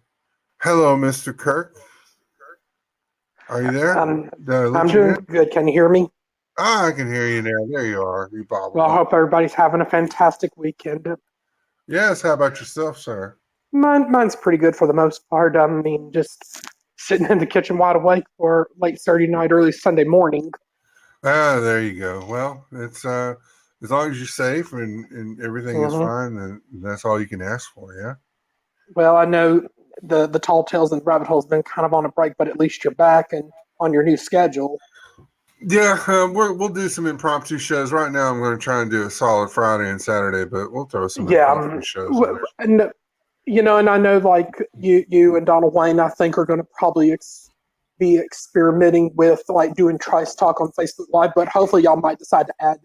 Hello, Mr. Kirk. Are you there? I'm doing good. Can you hear me? I can hear you now. There you are. You bobbled Well, I up. hope everybody's having a fantastic weekend. Yes. How about yourself, sir? Mine's pretty good for the most part. I mean, just sitting in the kitchen wide awake for late Saturday night, early Sunday morning. There you go. Well, it's as long as you're safe and everything is fine, then that's all you can ask for, yeah? Well, I know the tall tales and the rabbit hole's been kind of on a break, but at least you're back and on your new schedule. Yeah, we'll do some impromptu shows. Right now I'm going to try and do a solid Friday and Saturday, but we'll throw some impromptu shows in there. And and I know like you and Donald Wayne, I think, are going to probably be experimenting with like doing Trice Talk on Facebook Live, but hopefully y'all might decide to add,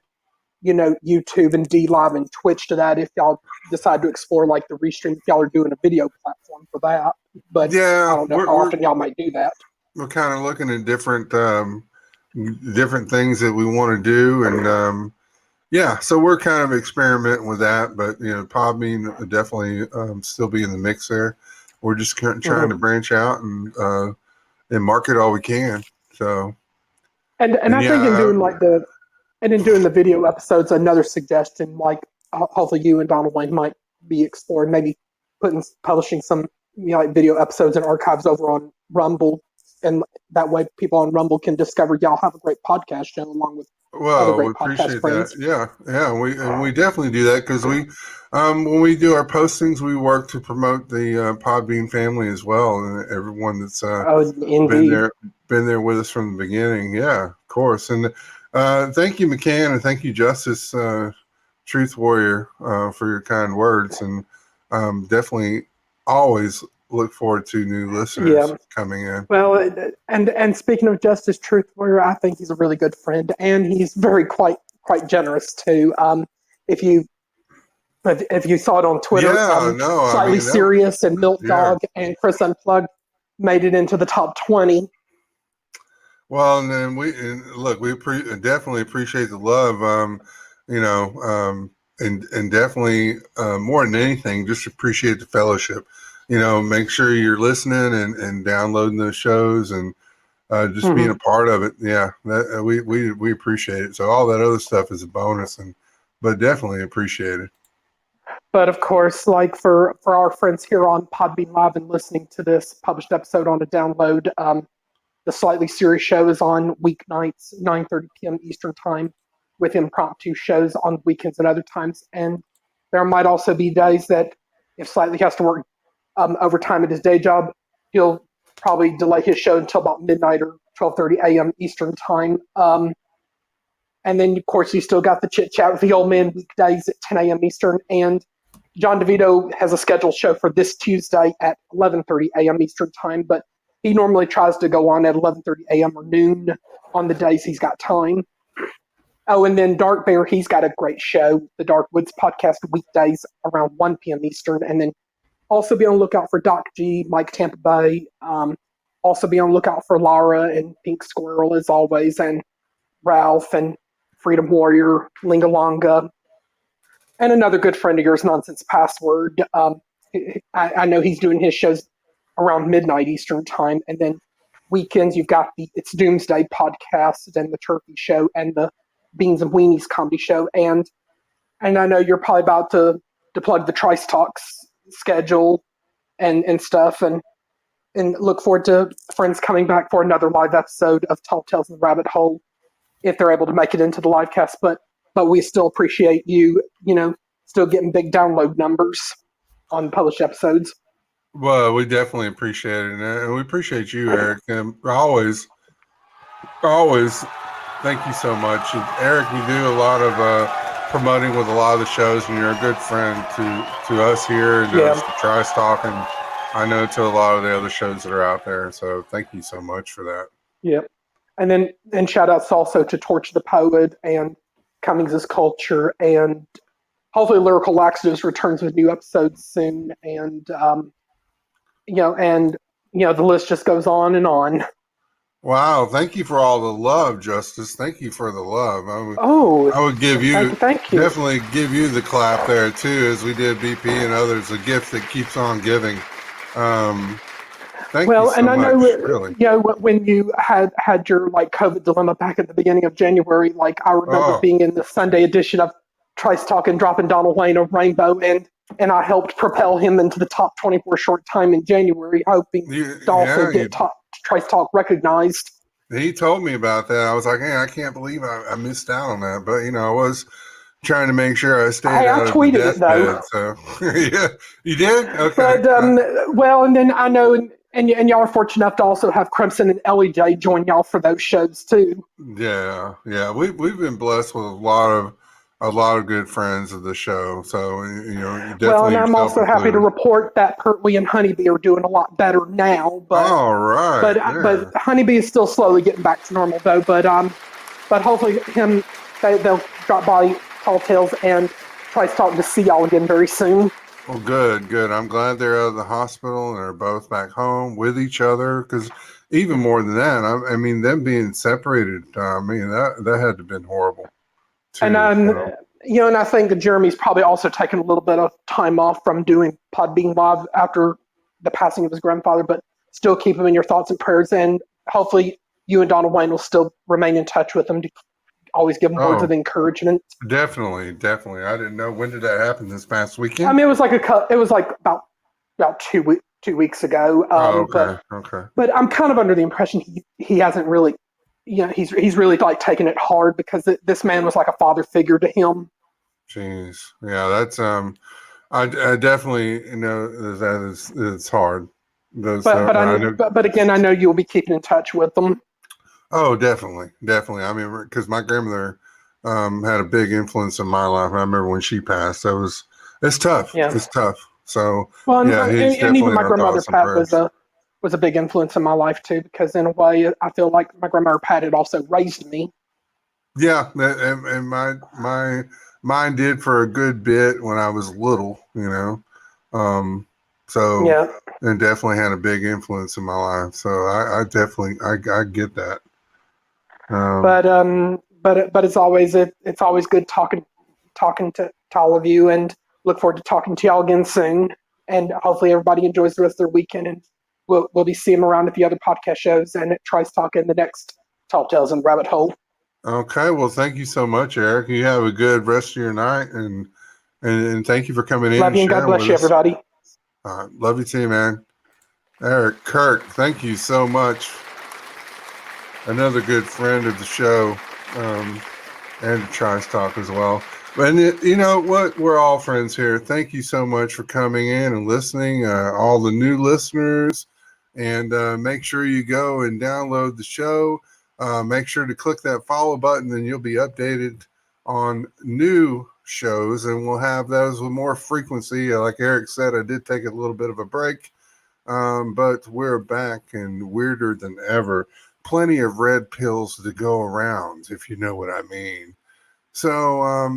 YouTube and D Live and Twitch to that if y'all decide to explore like the restream, if y'all are doing a video platform for that. But yeah, I don't know how often y'all might do that. We're kind of looking at different things that we want to do, and so we're kind of experimenting with that. But Podbean will definitely still be in the mix there. We're just trying to branch out and market all we can. So, and I think in doing the video episodes, another suggestion, like hopefully you and Donald Wayne might be exploring, maybe publishing some like video episodes and archives over on Rumble, and that way people on Rumble can discover y'all have a great podcast show along with other great podcast friends. That. Yeah, we definitely do that because we when we do our postings, we work to promote the Podbean family as well, and everyone that's been there with us from the beginning. Yeah, of course. And thank you, McCann, and thank you, Justice Truth Warrior, for your kind words, and definitely always look forward to new listeners coming in. Well, and speaking of Justice Truth Warrior, I think he's a really good friend, and he's quite generous too. If you saw it on Twitter, Slightly Serious and Milk Dog and Chris Unplugged made it into the top 20. Well, and then we definitely appreciate the love, and definitely more than anything, just appreciate the fellowship. Make sure you're listening and downloading those shows and just being a part of it. Yeah, we appreciate it. So all that other stuff is a bonus, but definitely appreciate it. But of course, like for our friends here on Podbean Live and listening to this published episode on a download, the Slightly Serious show is on weeknights, 9:30 p.m. Eastern Time, with impromptu shows on weekends and other times. And there might also be days that if Slightly has to work overtime at his day job, he'll probably delay his show until about midnight or 12:30 a.m. Eastern Time. And then, of course, you still got the Chit Chat with the Old Man weekdays at 10 a.m. Eastern. And John DeVito has a scheduled show for this Tuesday at 11:30 a.m. Eastern Time, but he normally tries to go on at 11:30 a.m. or noon on the days he's got time. Oh, and then Dark Bear, he's got a great show, the Dark Woods Podcast, weekdays around 1 p.m. Eastern. And then also be on the lookout for Doc G, MikeTampaBay. Also be on the lookout for Lara and Pink Squirrel, as always, and Ralph and Freedom Warrior, Lingalonga, and another good friend of yours, Nonsense Password. I know he's doing his shows around midnight Eastern Time. And then weekends, you've got It's Doomsday Podcast and the Turkey Show and the Beans and Weenies Comedy Show. And I know you're probably about to plug the Trice Talks schedule and stuff, and look forward to friends coming back for another live episode of Tall Tales in the Rabbit Hole if they're able to make it into the live cast. But we still appreciate you, still getting big download numbers on published episodes. Well, we definitely appreciate it, and we appreciate you, Eric. And always thank you so much. And Eric, you do a lot of promoting with a lot of the shows, and you're a good friend to us here and to Trice Talk, and I know to a lot of the other shows that are out there. So thank you so much for that. Yep. And then shout outs also to Torch the Poet and Cummings' Culture, and hopefully Lyrical Laxatives returns with new episodes soon, and and the list just goes on and on. Wow, thank you for all the love, Justice. Thank you for the love. I would give you, thank you. definitely give you the clap there too, as we did BP and others, a gift that keeps on giving. Thank you so and I much, know, really. when you had your like COVID dilemma back at the beginning of January, like I remember being in the Sunday edition of Trice Talk and dropping Donald Wayne of Rainbow, and I helped propel him into the top 24 short time in January, hoping to also get Trice Talk recognized. He told me about that. I was like, hey, I can't believe I missed out on that. But, I was trying to make sure I stayed out of the deathbed. So, yeah, you did? Okay. But, and then I know, and y'all are fortunate enough to also have Crimson and Ellie J join y'all for those shows, too. Yeah. We've been blessed with a lot of good friends of the show. So, definitely. Well, and I'm also happy to report that Pertwee and Honeybee are doing a lot better now. But, all right. But Honeybee is still slowly getting back to normal, though. But hopefully they'll drop by Tall Tales and Trice Talk to see y'all again very soon. Well, good. I'm glad they're out of the hospital and they're both back home with each other. Because even more than that, I mean, them being separated, that had to have been horrible. And and I think that Jeremy's probably also taken a little bit of time off from doing Podbean Live after the passing of his grandfather, but still keep him in your thoughts and prayers. And hopefully you and Donald Wayne will still remain in touch with him to always give him words of encouragement. Definitely. I didn't know, when did that happen? This past weekend? I mean, it was like about 2 weeks ago. Okay. But I'm kind of under the impression he hasn't really. He's really like taking it hard because this man was like a father figure to him. Jeez, yeah, that's I definitely that it's hard. But again, I know you'll be keeping in touch with them. Oh, definitely. I mean, because my grandmother had a big influence in my life. I remember when she passed. It's tough. Yeah. It's tough. So and even my grandmother Pat was a big influence in my life too, because in a way I feel like my grandmother Pat had also raised me. Yeah, and mine did for a good bit when I was little, So yeah, and definitely had a big influence in my life. So I definitely I get that. But it's always good talking to all of you, and look forward to talking to y'all again soon. And hopefully everybody enjoys the rest of their weekend, and we'll be seeing them around at the other podcast shows and at Trice Talk in the next Tall Tales and Rabbit Hole. Okay, well, thank you so much, Eric. You have a good rest of your night, and thank you for coming in. Love you, and God bless you, everybody. Love you too, man. Eric Kirk, thank you so much. Another good friend of the show, and Trice Talk as well. And you know what? We're all friends here. Thank you so much for coming in and listening, all the new listeners. And make sure you go and download the show. Make sure to click that follow button, and you'll be updated on new shows. And we'll have those with more frequency. Like Eric said, I did take a little bit of a break, but we're back and weirder than ever. Plenty of red pills to go around, if you know what I mean. So,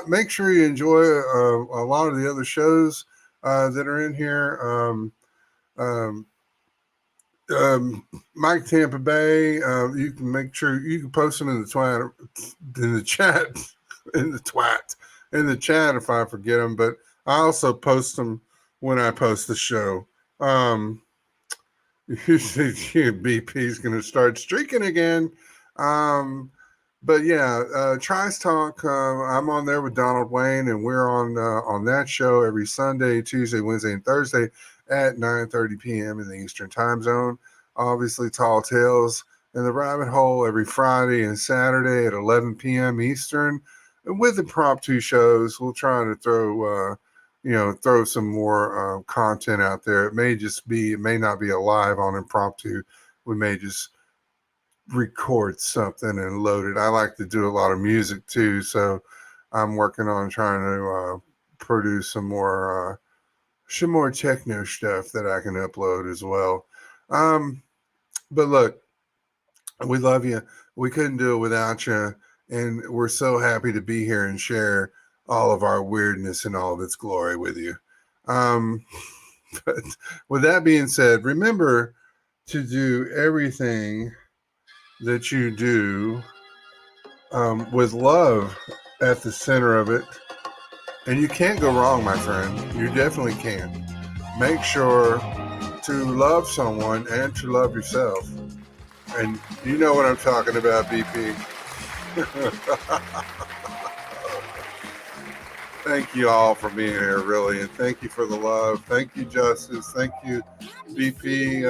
make sure you enjoy a lot of the other shows that are in here. MikeTampaBay, you can make sure you can post them in the chat if I forget them, but I also post them when I post the show. You see, BP's going to start streaking again. But yeah, Trice Talk, I'm on there with Donald Wayne, and we're on that show every Sunday, Tuesday, Wednesday, and Thursday at 9:30 p.m. in the Eastern Time Zone. Obviously, Tall Tales and the Rabbit Hole every Friday and Saturday at 11 p.m. Eastern. And with the impromptu shows, we'll try to throw some more content out there. It may not be a live on impromptu. We may just record something and load it. I like to do a lot of music too, so I'm working on trying to produce some more techno stuff that I can upload as well. But look, we love you. We couldn't do it without you, and we're so happy to be here and share all of our weirdness and all of its glory with you. But with that being said, remember to do everything that you do with love at the center of it. And you can't go wrong, my friend. You definitely can't. Make sure to love someone and to love yourself. And you know what I'm talking about, BP. Thank you all for being here, really. And thank you for the love. Thank you, Justice. Thank you, BP.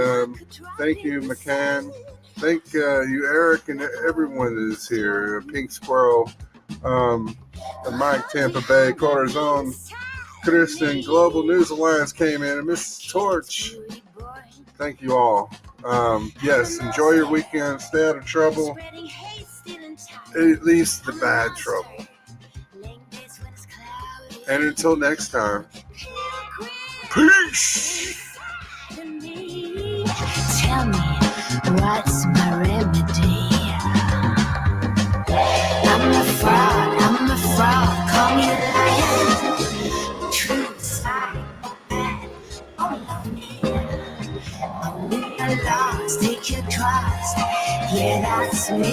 Thank you, McCann. Thank you, Eric, and everyone that is here. Pink Squirrel, MikeTampaBay, Cortisone, Kristen, Global News Alliance came in, and Miss Torch. Thank you all. Yes, enjoy your weekend. Stay out of trouble. At least the bad trouble. And until next time, peace. Tell me, what's my remedy? I'm a fraud, call me a liar. True side, bad, oh love me. I'm lost, take your trust, yeah, that's me.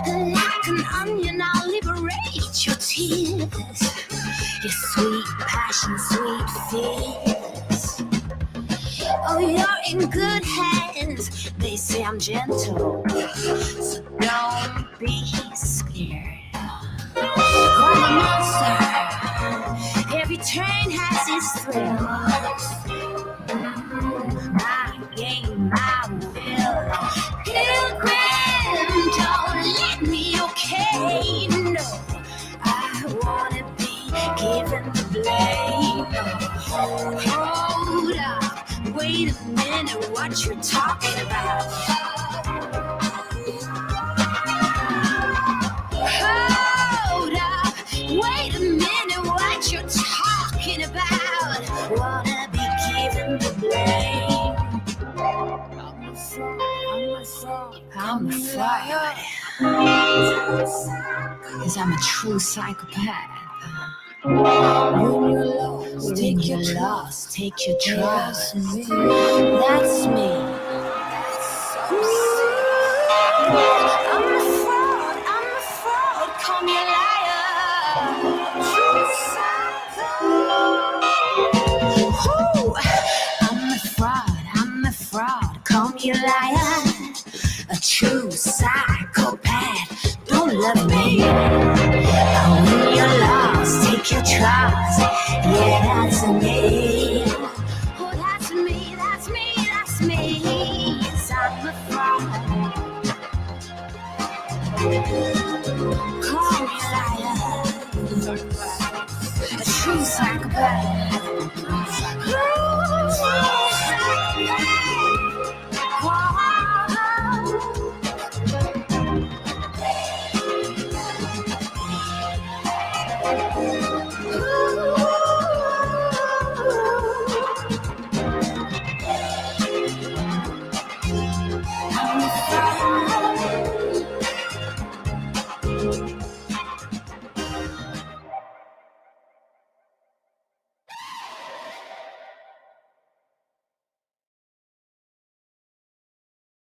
Like an onion, I'll liberate your tears, your sweet passion, sweet fears. Oh, you're in good hands. They say I'm gentle, so don't be scared. I'm a monster. Every turn has its thrills. My game, my will. Pilgrim, don't let me, okay? No, I wanna be given the blame. Hold up, wait a minute, what you're talking about? Hold up, wait a minute, what you're talking about? Wanna be given the blame. I'm a fraud. 'Cause I'm a true psychopath. When you're lost, take your trust. That's me. I'm a fraud, call me a liar. Ooh, I'm a fraud, call me a liar. A true psychopath, don't love me. When you're lost, take your trust. Yeah, that's me. Oh, that's me, that's me, that's me. Yes, I'm a fraud. Call me a liar. A true psychopath.